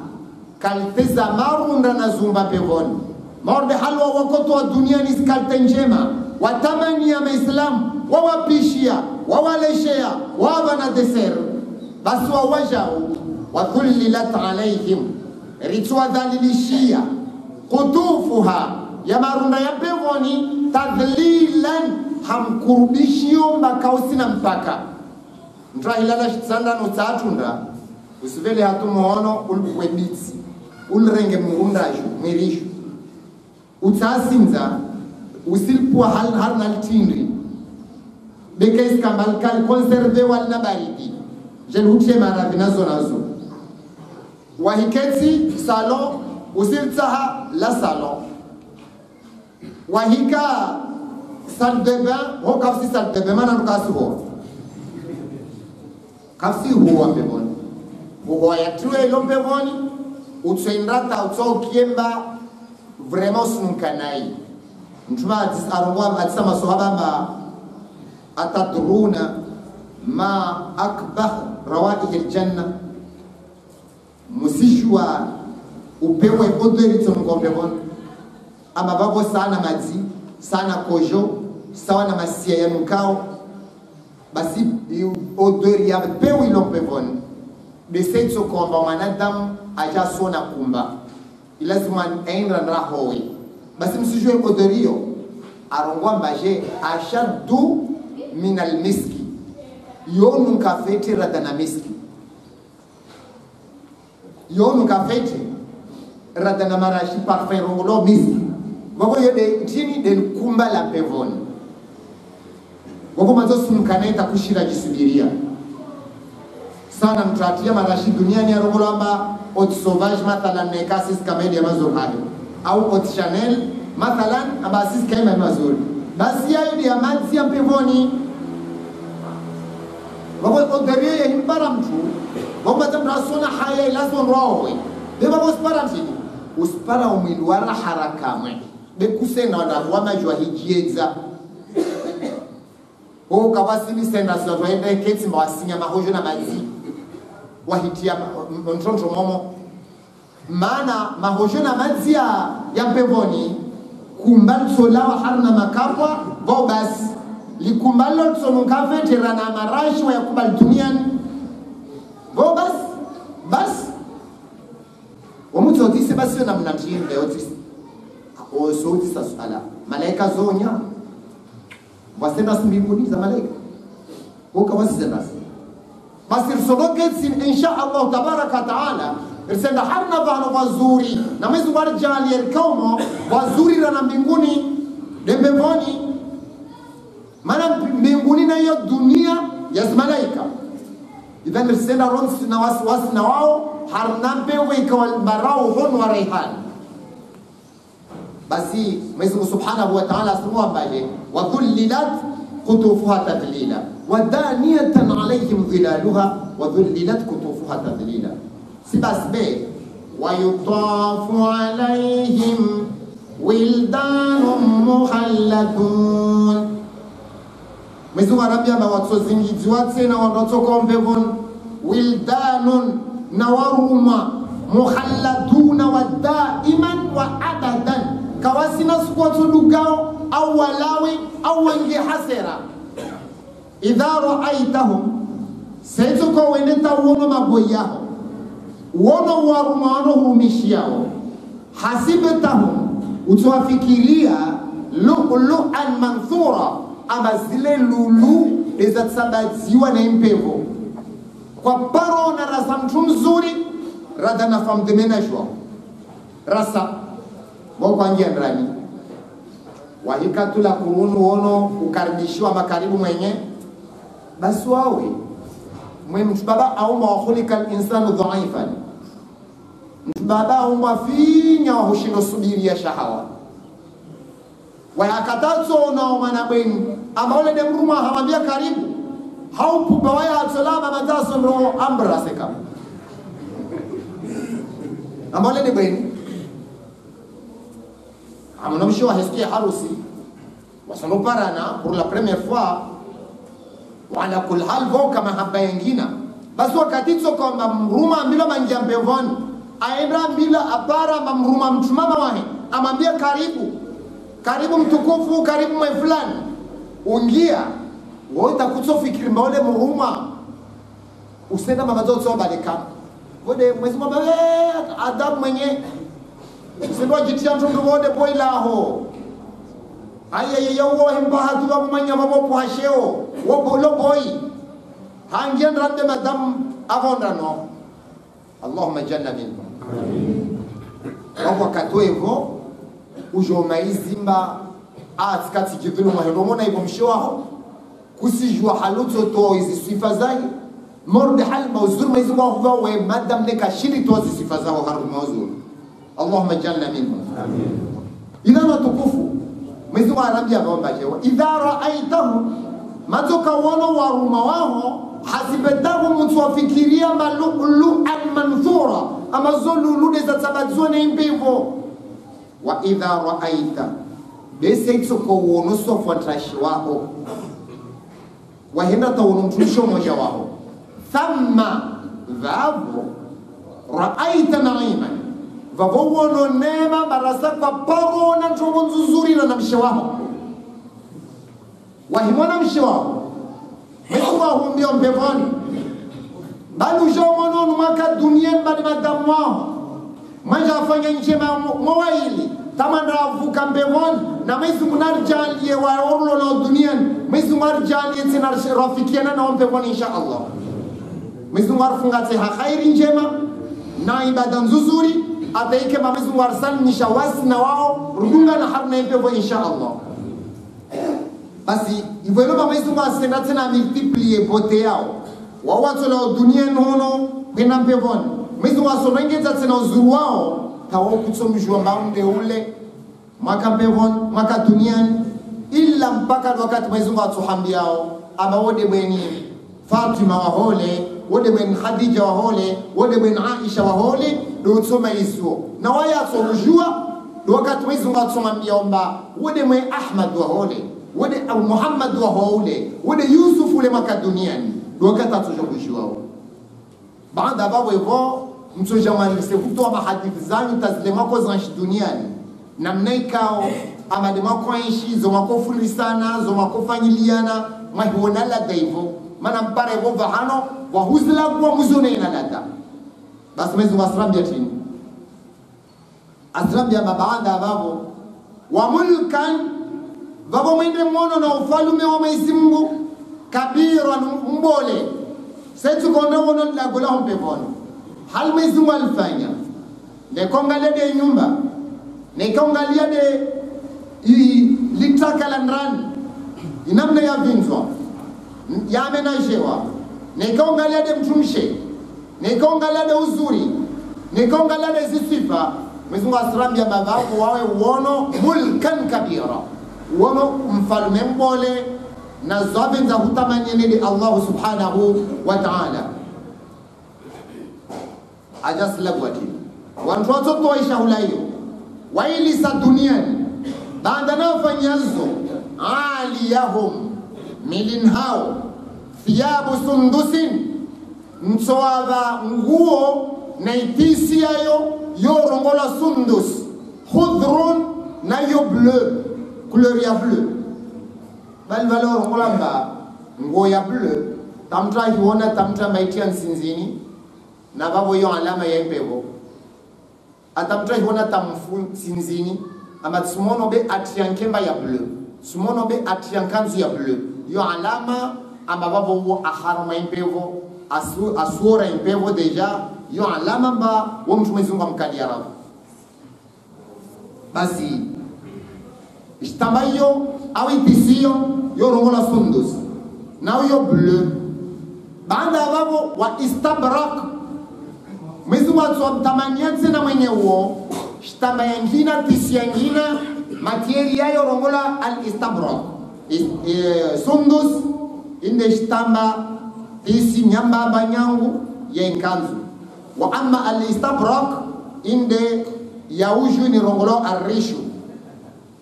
kalteza marunda na zumba pevoni maorde halwa wakoto wa dunia ni skalte njema watamani ya maislamu wawapishia wawaleshea wawana deser basi wawajao wathullilat alaihim ritwa dhalilishia kutufuha ya marunda ya pevoni tadhlilan hamkurubishio mbakausi na mpaka mtra hilala sanda nutatunda usivele hatumuono ulkwebitsi ulrenge muundaju mirishu utasinza usilipwa harna altindri beka iskambal kal conserve wal nabaridi jel hutie maradhi nazo wahiketi salon usiltaha la salon wahika salle de bain ho kafsi salle de bain mana nukasi ho kafsi huwa pevoni huwa ya tuwe ilo pevoni utsoindrata utso kiemba vraiment sunkanai mtuma arongwa atisa masohaba ma atadruna ma akbah rawaihi aljanna musijua upewe odori tsongombevon ama babo sana mazi sana kojo sawa na masia ya mkao basi odori ya pewe lompevon besetso komba mwanadamu ajasona kumba ilazima aenda rahowe basi msijue odorio arongwa mbaje ashaddu min almiski yonu kafeti radana miski yonu kafeti radana marashi parfum rongolo miski babo yode tini del kumba la pevoni babo mazo sumkaneta kushira jisubiria sana mtratia marashi duniani rongolo amba haute sauvage mathalan nekasis kamedia mazuri hayo au haute chanel mathalan amba sis kaima mazuri basi hayo ni amanzi ya pevoni babo odorie ya himbara mtu babo tamrasona haya ilazon rowe babo uspara mtu uspara umwili wala haraka mwe bekusena wadavwa majwa hijieza o kabasili senda sato ende keti mwasinya mahojo na mazi wahitia mtonto momo maana mahojo na mazi ya pevoni kumbal solawa harna makapwa bo basi likumbalo tsonukafete rana marashi wa yakubal duniani bo basi wamutotise basi na mnamjinde otisi o soti sala malaika zonya wasenda mbinguni za malaika huko wasenda basi risogokezi insha Allah tabaraka taala risenda harna bana wazuri na mwezi warjali erkomo wazuri na mbinguni dembevoni maana mbinguni na hiyo dunia ya malaika idhan risenda ronsi na wasi na wao harna pewe ikawal barao hon wa raihan basi Mwenyezi Mungu Subhanahu wa Ta'ala asema mbele wa dhullilat qutufuha tadlila wa daniyatan alayhim dhilaluha wa dhullilat qutufuha tadlila sibasbe wa yutafu alayhim wildanun muhalladun Mwenyezi Mungu anambia mawatsozingiziwa tena wanatokombevon wildanun nawaruma muhalladuna wa daiman wa abadan kawasina squatu lugao au walawi au wange hasera idha ra'aitahum saytuko weneta wono maboyaho wono warumano hurumishiao hasibtahum utawafikiria lu'lu'an manthura ama zile lulu ezatsabaziwa na impevo kwa paro na rasa mtu mzuri rada na famdemenajwa rasa wako angia ndani wahikatu la kurunu wono ukaribishwa makaribu mwenye basi wawe mtubaba aumba wa khulika al-insanu dhaifan mtubaba aumba finya wa hushindo subiri ya shahawa wayakatazo na manabeni ama ule demruma hamambia karibu haupu bawaya atsolama mataso ndo ambra seka ama ule demruma amonamshi wa hesikia harusi wasanoparana pour la première fois wala kul hal voka mahaba yengina basi wakati tsoko mamruma mbilo manjambevon aenda mbila apara mamruma mtumama wahe amambia karibu mtukufu karibu mwe fulani ungia wewe utakutofikiri mbole mruma usenda mamazo tsobaleka wode mwezi mabale adabu mwenye usendo jitia mtundu wode boilaho aye yewo himba hatuba manya mabopo hasheo wobolo boy hangien rande madam avondano Allahumma jannabin amin wako katoevo ujo maizimba atikati kidhulu mahiromona ibo mshoaho kusijua haluto to izi sifa zai morde hal mawzur maizimba huwa we madam neka shiri to izi sifa zao haru mawzur Allahumma ij'alna minhum. Amin. Idha watukufu Mwenyezi Mungu anambia kwamba idha ra'aitahu matoka wono waruma wao hasibetahu mutwafikiria malulu'an manthura ama zolulude za tabadzone impevo wa idha ra'aita bese itoko wono sofwa trashi wao wahenda tawono mtulisho moja wao thamma dhabu ra'aita na'iman vavo wono nema barasa kwa paro na ntomo nzuzuri na mshe wao wahimona mshe wao Mwenyezi humbio mpevoni bali ujaomono mwaka dunia mbali madamu wao manja afanya njema mwaili tamanda avuka mpevoni na Mwenyezi Mungu narjalie waorlo na duniani Mwenyezi Mungu narjalie tena rafikiana na mpevoni insha Allah Mwenyezi Mungu arfungate khairi njema na ibada nzuri ataike Mwenyezi Mungu arsalisha wasi na wao rudunga na harna mpevoni insha Allah basi hivyo leo Mwenyezi Mungu asenda tena multiplier bote yao wao watu la dunia nono kwenda pevoni Mwenyezi Mungu asonengeza tena uzuri wao tawao kutsomjua maunde ule mwaka pevoni mwaka duniani ila mpaka wakati Mwenyezi Mungu atuhambiao ama wode bweni Fatima wahole wode bweni Khadija wahole wode bweni Aisha wahole ndio utsoma Yesu na waya atomjua wakati Mwenyezi Mungu atumwambia omba wode bweni Ahmad wahole wode au Muhammad wa haule wode Yusuf ule maka duniani wakati atujogushiwao baada babo hivyo mtoja mwanise kutoa mahadithi zangu tazilema kwa zanshi duniani na mnaikao ama dema kwa ishi zo makofuli sana zo makofanyiliana mahiona la daivo maana mpare hivyo vahano wa huzla kwa muzone ina lada basi mwezi wa asrambia tini asrambia baada babo wa mulkan Baba mwende mwono na ufalume wa Mwenyezi Mungu kabira mbole sasa tukonda wono la gola mpevoni hal Mwenyezi Mungu alifanya ne kongalia de nyumba ne kongalia de litaka la ndani inamna ya vinzwa ya amenajewa ne kongalia de mtumshe ne kongalia de uzuri ne kongalia de sifa Mwenyezi Mungu asrambia babaku wawe uono mulkan kabira wono mfalme mbole na zaben za hutamani ni Allah subhanahu wa ta'ala ajas lagwati wantu watotoisha hulayo waili sa duniani baada na fanyazo aliyahum milin hao thiyabu sundusin msoava nguo na itisi yayo yorongola sundus khudrun na yo bleu couleur ya bleu bal valeur ngolamba ngo ya bleu tamtra hiona tamtra maitia nsinzini na babo yo alama ya impevo atamtra hiona tamfu sinzini ama sumono be atiankemba ya bleu sumono be atiankanzu ya bleu yo alama ama babo wo aharma impevo asura impevo deja yo alama ba wo mtu Mwenyezi Mungu amkalia rafu basi Istambayo awi tisiyo yorongola sundus na yo bleu baada babo wa istabrak Mwenyezi Mungu tamanyatse na mwenye uo istambaya ngina tisiya ngina materia yorongola al istabrak sundus inde istamba tisi nyamba banyangu yenkanzu wa amma al istabrak inde yauju ni rongolo arishu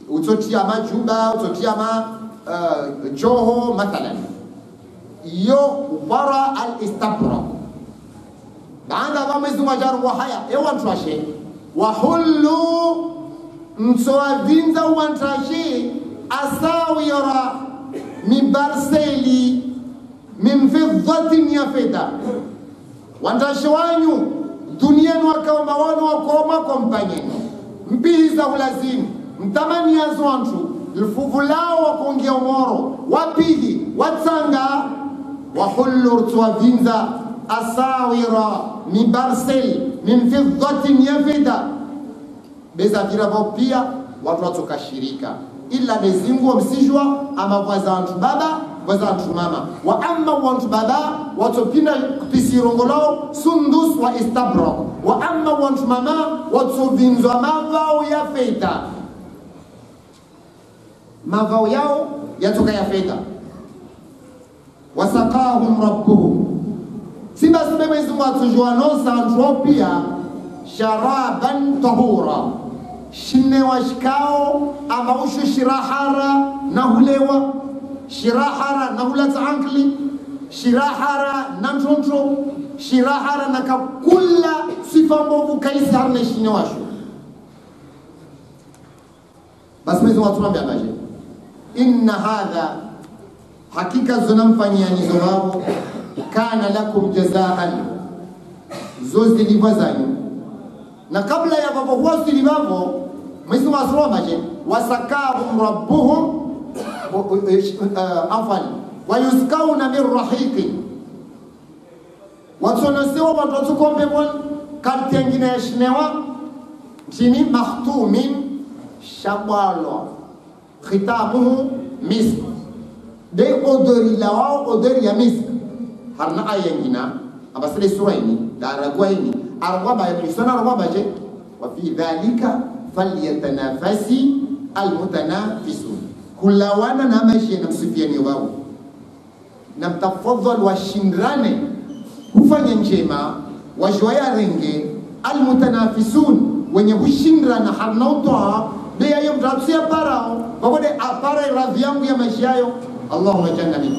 utotia majuba utotia joho mathalan yo wara al istabrak baada wa Mwenyezi Mungu ajaru haya ewan trashe wa hullu msoavinza wantrashe asawira min barseli min fiddatin ya fida wantrashe wanyu duniani wakaoma wanu wakoma kompanyeni mbiza ulazimu mtamani ya zontu lufuvu lao wakongia umoro wapigi watsanga wahullu tuwavinza asawira min barsel min fiddatin yafida beza viravo pia watu watoka shirika ila nezingu msijwa ama vaza wantu baba wazantu mama wa amma wantu baba watopina pisirongolao sundus wa istabrak wa amma wantu mama watovinzwa mavao ya fedha mavao yao yatoka ya fedha wasaqahum rabbuhum siba sibe Mwenyezi Mungu atujuanosa antropia sharaban tahura shine washikao amaushu shirahara na hulewa shirahara na hulata ankli shirahara na ntontro shirahara na kakula sifa mbovu kaisi harne shine washu basi Mwenyezi Mungu atuambia baje inna hadha hakika zonamfanyia nizo wao kana lakum jazaan zozi libazanyu na kabla ya babo huwa silibavo Mwenyezi Mungu asromaje wasakahum rabbuhum afali wayuskauna min rahiqi watonosewa watoto kombe bon kaltengine yashnewa chini makhtumin shabalo khitamuhu misk de odori lawao odori ya misk harna ayengina abasile sura ini daragwa ini arwa ba yisona arwa baje wa fi dhalika falyatanafasi almutanafisun kulawana na maisha na msifiani wao na mtafadhal washindrane kufanya njema wajwaya renge almutanafisun wenye kushindrana harna utoa de ayo mtatsia parao babode apara radhi yangu ya maisha yao Allahumma jannabina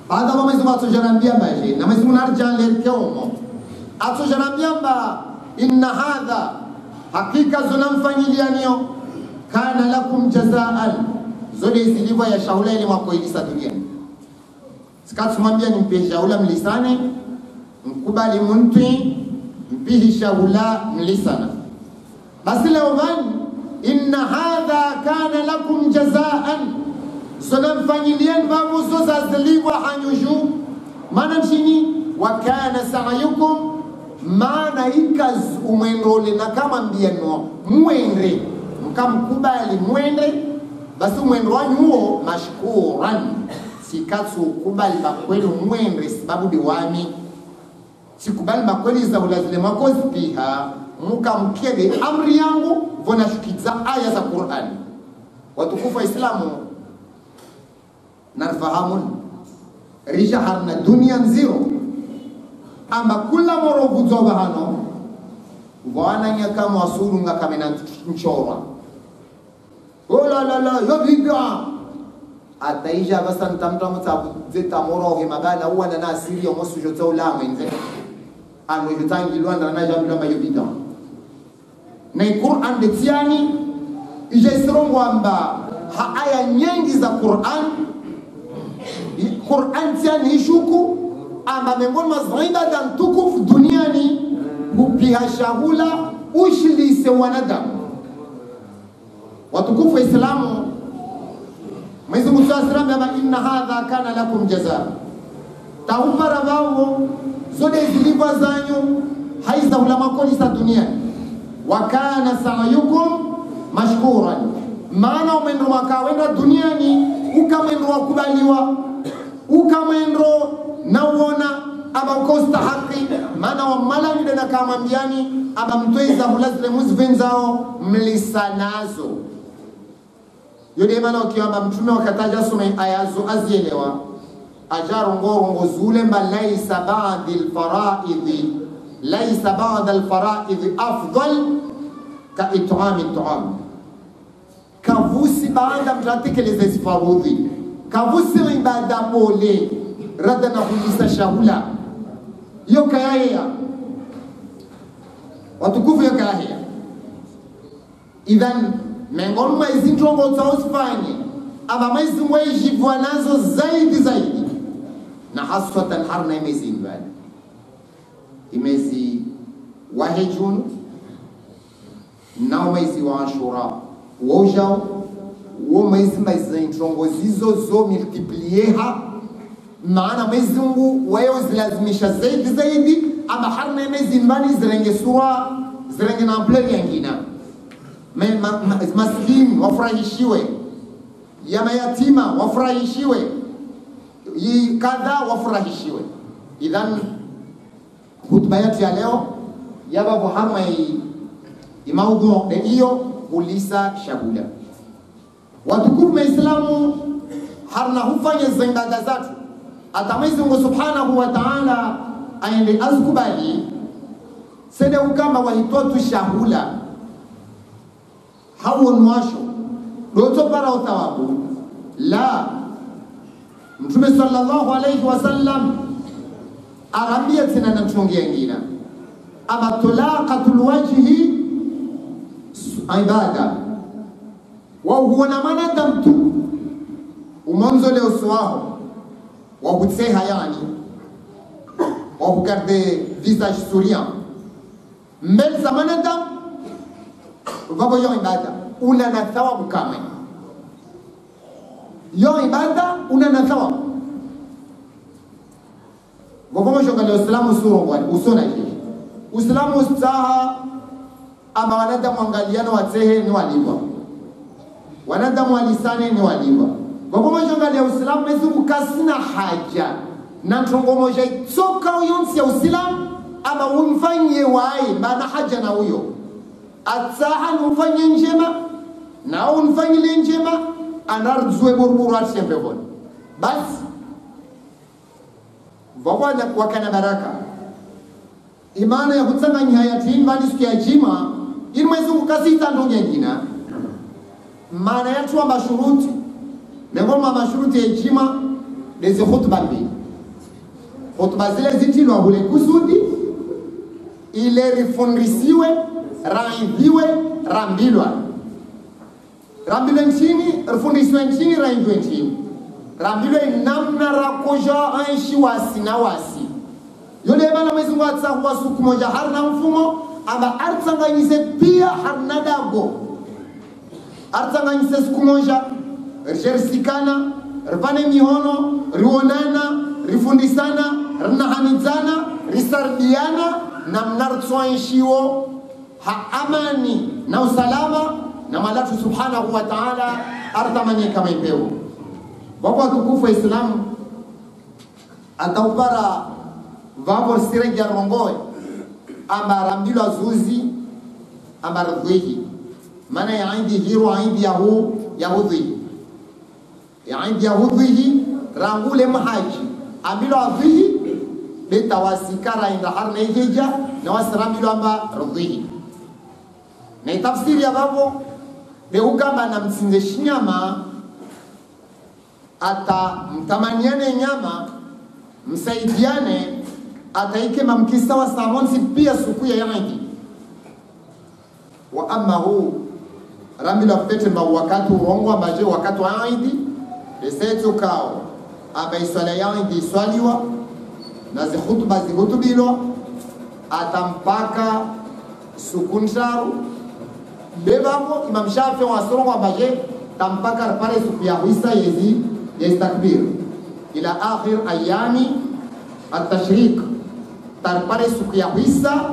baada ya Mwenyezi Mungu atujanambia baje na Mwenyezi Mungu arjale kiomo atujanambia ba inna hadha hakika zonamfanyilia niyo kana lakum jazaan zole zilivyo ya shaula ile mwako ilisa duniani sikatumwambia nimpe shaula mlisane mkubali muntu mpihi shaula mlisana basi leo bani inna hadha kana lakum jazaan zonamfanyilieni babu zoza zilivyo hanyushu maana chini wa kana sa'yukum maana ikaz umwendole na kama mbiano mwende mkamkubali mwende basi mwendo wanyu huo mashkuran sikatsu kubali bakweli mwende sababu diwami sikubali bakweli za ulazile makozi piha mkamkede amri yangu vona shukiza aya za Qur'an watukufu wa Islamu narfahamun risha harna dunia nziro amba kula moro vuzoba hano wana nyaka mwasuru nga kamena nchorwa ola la la yo bid'a ataija basa ntamta mutabu zeta moro he magala huwa na asiri yo mosu joto la mwenze anu yutangi luanda na jambo la yo bid'a na Qur'an de tiani ije sirongo amba aya nyingi za Qur'an tiani ishuku amba miongoni mwa ibada tukufu duniani kupiga shahula ushilise wanadamu watukufu wa Islamu Mwenyezi Mungu Subhanahu wa Ta'ala inna hadha kana lakum jazaa taupara wao zote zilivyo zanyu haiza ulama koli sa duniani wa kana sa'yukum mashkuran maana umendo wakawenda duniani ukamendo wakubaliwa ukamendo nauona aba ukosta haki maana wa malangide na kamambiani aba mtoiza hulazile muzvenzao mlisanazo yode maana ukiamba mtume wakataja sume ayazo azielewa ajarongo zule mba laisa ba'da al-fara'id afdal ka it'am at-ta'am kavusi baada mtatekeleza zifarudhi kavusi ibada pole rada na kulisa shahula yo kaya watukufu yo kaya idhan miongoni mwa hizi ntongo utaosifanye aba mwezi mwejivwa nazo zaidi na haswatan harna imezi mbali imezi wa hijun na mwezi wa ashura wojao wo mwezi maizi ntongo zizo zo multiplieha maana mwezi Mungu wao zilazimisha zaidi ama harna imezi mbali zirenge sura zirenge na ampleur nyingine maskini wafurahishiwe ya mayatima wafurahishiwe, kadha wafurahishiwe. Idhan hutuba yetu ya leo yababu hama imaudhu hiyo kulisa shagula watukufu Waislamu harna hufanya zingaga zatu ata Mwenyezi Mungu Subhanahu wa Ta'ala aende azkubali sede ukama wahitotu shahula hawo nwasho doto para utawabu la Mtume sallallahu alayhi wasallam arambia tena na mchongia ngina ama tulaqatul wajhi ibada wa huwa na maana mtu umonzo leo swaho wa kutseha yani wa kugarde visage souriant mbele za manadamu vavo yo ibada una na thawabu kama yo ibada una na thawabu vavo mwisho kale Uislamu sura wali usona hivi Uislamu ustaha ama wanadamu angaliano watehe ni walibwa wanadamu walisane ni walibwa vavo mwisho kale Uislamu mezu kukasina haja na ntongo moja itoka uyonsi ya Uislamu ama umfanye wae maana haja na huyo ataha umfanye njema na umfanye njema anardzwe burburu atshembevon basi vavana wakana baraka imana ya kutsanganya hayatini bali siku ya jima ili mwezi ukasita ndo nyingine maana yetu wa mashuruti ngoma mashuruti ya jima lezi khutba mbili khutba zile zitilwa hule kusudi ile rifundisiwe raidhiwe rambilwa nchini rifundisiwe nchini raidhiwe nchini rambilwe namna rakoja aishi wasi na wasi yule bana Mwenyezi Mungu atsakuwa siku moja harna mfumo aba artsanganyise pia harna dago artsanganyise siku moja rjersikana rvane mihono rionana rifundisana rinahanizana risardiana na mnartswaishiwo ha amani na usalama na malatu subhanahu wa ta'ala artamanye kama ipewo baba tukufu Islamu ataupara vavor sire jarongoe ambarambilo azuzi ambardhihi maana ya indi hiru indi yahudhi ya indi yahudhi rangule mahaji ambilo adhihi betawasikara inda harna hija na wasrambilo amba radhihi na tafsiri ya babo beukamba na msinze shinyama ata mtamaniane nyama msaidiane ataike mamkisa wa samonsi pia suku ya yangi wa amma hu rambilo fete ma wakati urongo ambaje wakati wa aidi desetu kao aba iswala yangi swaliwa na zikhutba zihutubilo atampaka sukunsharu bebabo Imam Shafi wa sorongo ambaje tampaka pare suku ya huisa yezi yastakbir ila akhir ayami at-tashrik tarpare suku ya huisa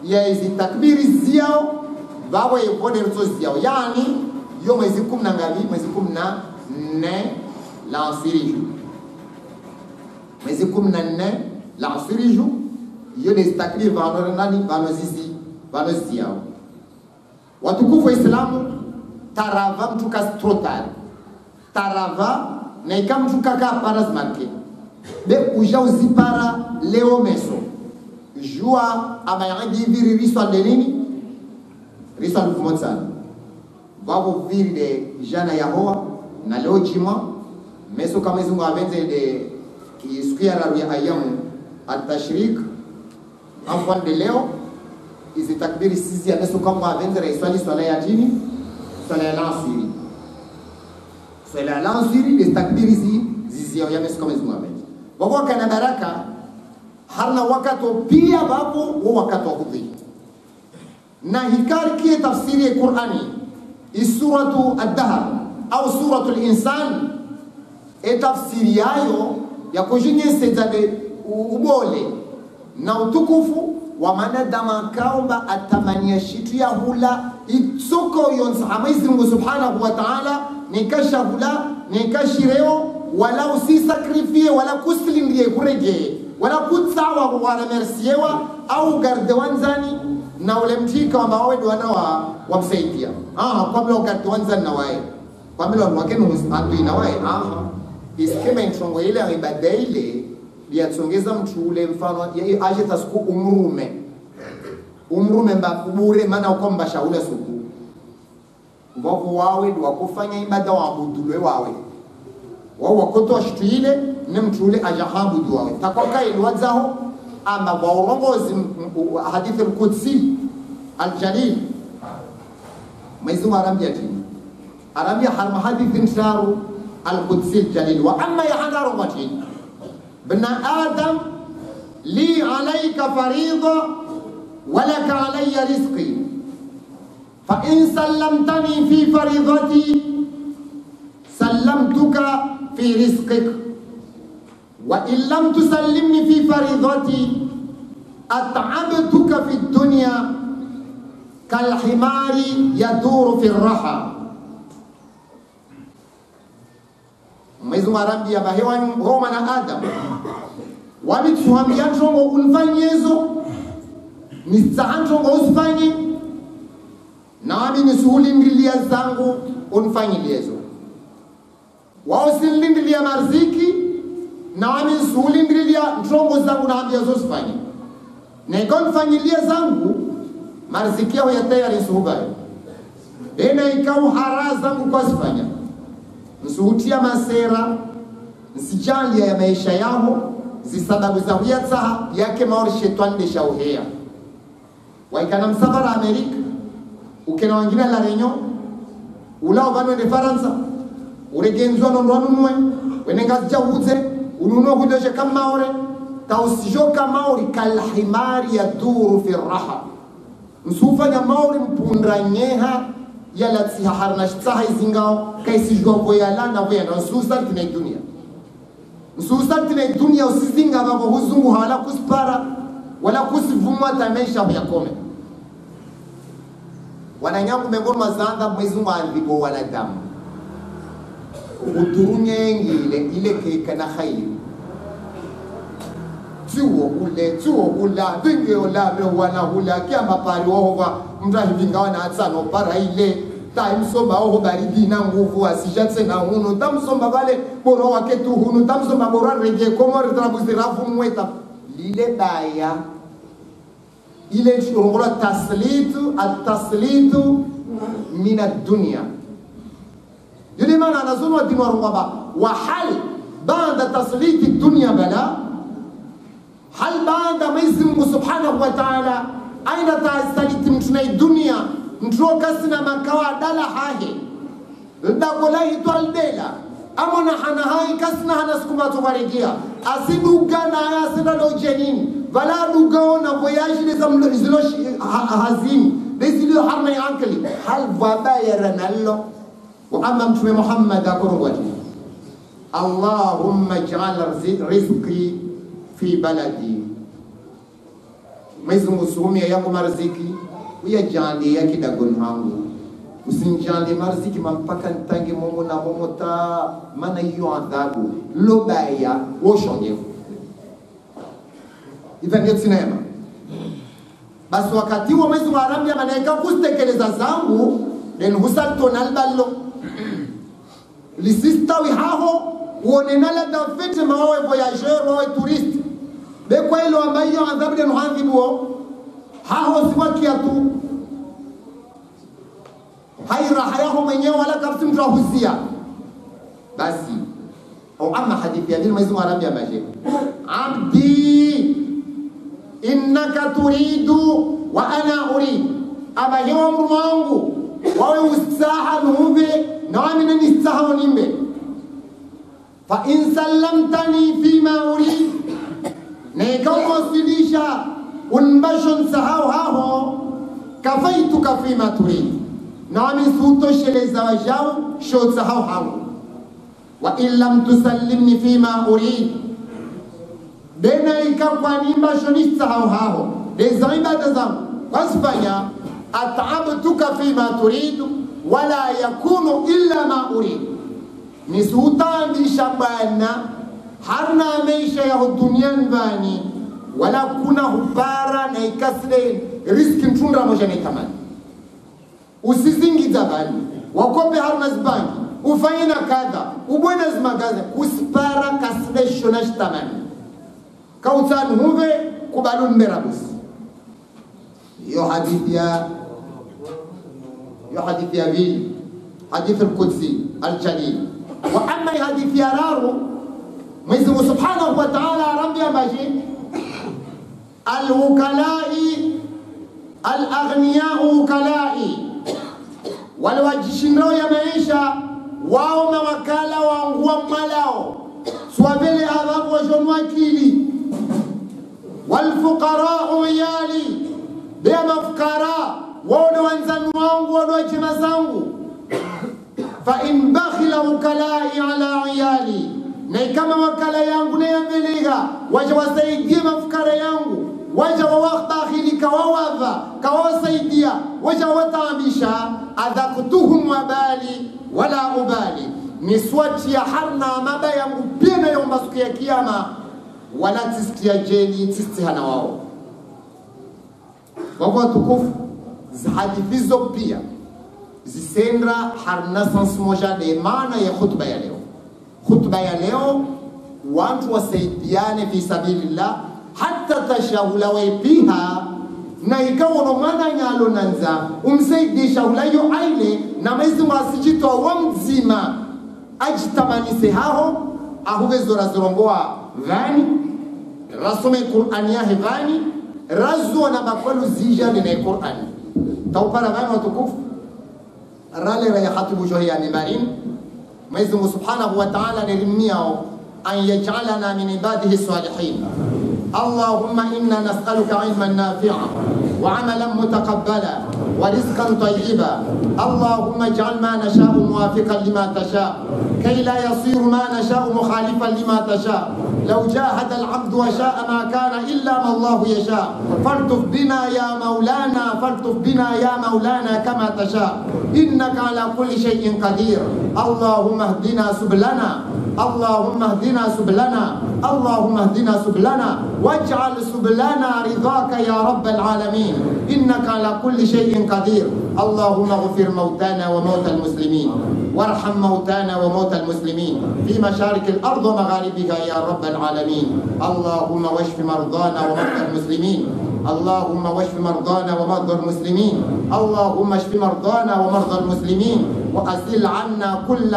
yezi takbiri ziao babo yekone ruto ziao yani yo mwezi 10 na ngavi mwezi 14 la asiriju mwezi 14 la asiriju yo des takbir vano nani vano ziao watukufu wa Islamu tarava mtu kastrotal tarava na ikamtu kaka parazmarke be uja uzipara leo meso jua ama yangi viri riswa denini riswa lufumotsana vavo viri de jana ya hoa na leo jima meso kama izungu avenze de kisukia raru ya ayamu at-tashrik afwan de leo izi takbiri sisi ya meso kama avenze raiswali swala ya jini swala ya lansiri swala ya lansiri de takbiri zizi ya meso kama izungu avenze wako kana baraka harna wakato pia babu wa wakato hudhi na hikari kie tafsiri ya Qur'ani suratu ad-dahr au suratu al-insan tafsiri yayo ya kujinyese zabe ubole na utukufu wa manadama kaomba atamania shitu ya hula itsuko yonsa Mwenyezi Mungu Subhanahu wa Ta'ala nikashahula nikashireo wala usisakrifie wala kusilindie kurejee wala kutsawa wala mersiewa au garde wanzani na ule mtika ambao wewe wana wamsaidia kwa bila garde wanzani na wae kwa bila wakenu msatu na wae iskema ntongo ile ibada ile liatsongeza mtu ule mfano aje tasku umrume mbakubure maana uko mbashaula suku ngovu wawe wakufanya ibada waabudulwe wawe wao wakotoa shitu ile ni mtu ule ajahabudu wawe takoka ilwazaho ama waongozi hadithi al-Qudsi al-Jalil maizu arambia harma hadithi nsharu al-Qudsi al-Jalil wa amma yahdaru wati ibn adam li alayka farida wa laka alayya rizqi fa in sallamtani fi faridati sallamtuka في رزقك وإن لم تسلمني في فريضتي أتعبتك في الدنيا كالحمار يدور في الرحى ميزو ربي يا بهوان رومنا آدم وابتسوهambia chongo unfanyezo nisahan chongo usifanye nami nisuhulindilia zangu unfanyilezo wao silindilia marziki na wami sulindilia ntongo zangu na ambia zosifanye nekon fanyilia zangu marziki yao ya tayari suhubayo ena ikau hara zangu kwa sifanya nsuhutia masera nsijalia ya maisha yao zisababu za huyatsaha yake maori shetani desha uhea waikana msafara Amerika ukena wangina la renyo ulao vanu ende Faransa uregenzwa nondwanunwe wenengazi jahuze ununo kudoshe kama ore tausishoka maori kalhimari ya duru fi raha msufanya maori mpundra nyeha yala tsiha harnashtaha izingao kaisijwa voyalanda voyana nsusati na dunia nsusati na dunia usizinga babo huzungu wala kuspara wala kusivumwa tamesha yakome wananyangu mengoni mazanga mwezungu andiko wanadamu uturunye ile keka na khairi tuo ula vinge ola wana hula kiamba pali wohova mtahivinga wana atsano para ile taimsomba oho baridi na nguvu asijatse na hunu tamsomba vale boro wake tu hunu tamsomba boro rege komo retrabuzirafu mweta lile baya ile chongola taslitu min ad-dunya yule maana anazunwa dini warungaba wa hal ba'da tasliti dunya bala hal ba'da Mwenyezi Mungu Subhanahu wa Ta'ala aina tasaliti mtunai dunia mtroka sina makawa dala hahe ndakolai twaldela amona hana hai kasna hana sikuma tubaregia asiduga na asina lojenini vala duga na voyage les amlozilosh hazini desilo harma yankali hal vada yaranallo وأما مشوي محمد أقول وجهي اللهم اجعل رزقي في بلدي ميزم سومي يا مرزقي ويجعلني يا كده جنهانgu usinjali marziki mampaka ntange momo na momota maana hiyo adhabu lobaya woshonge ivenge sinema basi wakati wa mwezi wa Ramadhani malaika kustekeleza zangu den husalto nalballo lisistawi haho uonenala dafete mawe voyageur mawe touriste bekwa ilo ambayo adhabu den hadhibu haho siwakia tu haira hayaho mwenyewe wala kabisa mtu ahuzia basi au ama hadithi ya dini mwezi wa Ramadhani maje abdi innaka turidu wa ana urid abahiwa umru wangu wawe usaha nuve na wami nistaha unimbe fa in sallamtani fima urid na ikawa wasidisha unbashon sahau haho kafaituka fima turid na wami sutosheleza wajao shot sahau hangu wa in lam tusallimni fima urid bena ikawa nimbashon isahau haho leza ibada zangu wasifanya at'abtuka fima turidu wala yakunu illa ma urid. Ni sutambisha bana harna maisha ya duniani bani wala kuna hubara na ikasle riski mtunda moja na itamani. Usizingiza bani wakope harna zbangi ufanyina kadha ubwena zimagaza kuspara kasle shonash tamani kautan huve kubalun merabus. Yo hadithi ya vili hadithi al-Qudsi al-Jalil. Wa amma hadithi ya raru Mwenyezi Mungu Subhanahu wa Ta'ala arambia maji al-wukalai al-aghniyau wukalai, wale wajishindao ya maisha wao mawakala waangua malao swabele adhabu wa jonu akili. Walfuqarau iyali, bea mafukara wao ni wanzanu wangu wao wajima zangu. Fa in bakhila wukalai ala iyali, na kama wakala yangu na yambeliga waja wasaidie mafukara yangu, waja wawakhbakhili kawawadha kawasaidia, waja wataamisha adhakutuhum wabali wala ubali. Niswati ya harna maba yangu pina yomba siku ya kiyama wala tisikia jeli tisihana wao. Kwa tukufu hadithi pia zisendra harna sans moja de maana ya khutba ya leo. Khutba ya leo watu wasaidiane fi sabilillah hata tashahula waipiha na ikawa no maana nyalo nanza umsaidisha ulayo aile na Mwenyezi Mungu asijito wa mzima ajitamanise hao ahuwezo razorongoa vani rasome Qur'ani ya hevani razo na bakwalu zija ni Qur'ani taupara vani watukufu rale ya khatibu johia mimbarin. Mwenyezi Mungu Subhanahu wa Ta'ala nilimiao an yaj'alana min ibadihi salihin. Allahumma inna nas'aluka ilman nafi'a wa 'amalan mutaqabbala wa rizqan tayyiba. Allahumma ij'al ma nasha'u muwafiqan lima tasha' kay la yasiru ma nasha'u mukhalifan lima tasha'. Law jahada al-'abdu wa sha'a ma kana illa ma Allah yasha'. Faltuf bina ya maulana, faltuf bina ya maulana kama tasha'. Innaka ala kulli shay'in qadir. Allahumma ihdina sublana, Allahumma ihdina sublana, Allahumma ihdina sublana waj'al sublana ridhaka ya rabbal alamin. Innaka ala kulli shay'in qadir. Allahumma ighfir mautana wa mautal muslimin warham mautana wa mautal muslimin fi masharik al-ard wa magharibiha ya rabbal alamin. Allahumma washfi mardana wa mardal muslimin. اللهم واشف مرضانا ومرضى المسلمين. اللهم اشف مرضانا ومرضى المسلمين وأزل عنا كل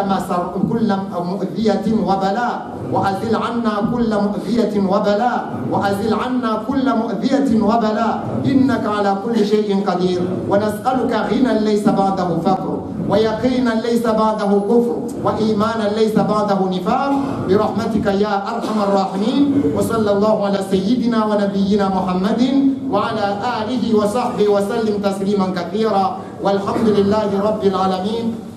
مؤذية وبلاء، وأزل عنا كل مؤذية وبلاء، وأزل عنا كل مؤذية وبلاء. إنك على كل شيء قدير. ونسألك غنى ليس بعده فقر، ويقينا ليس بعده كفر، وإيمانا ليس بعده نفاق، برحمتك يا أرحم الراحمين. وصلى الله على سيدنا ونبينا محمد وعلى آله وصحبه وسلم تسليما كثيرا، والحمد لله رب العالمين.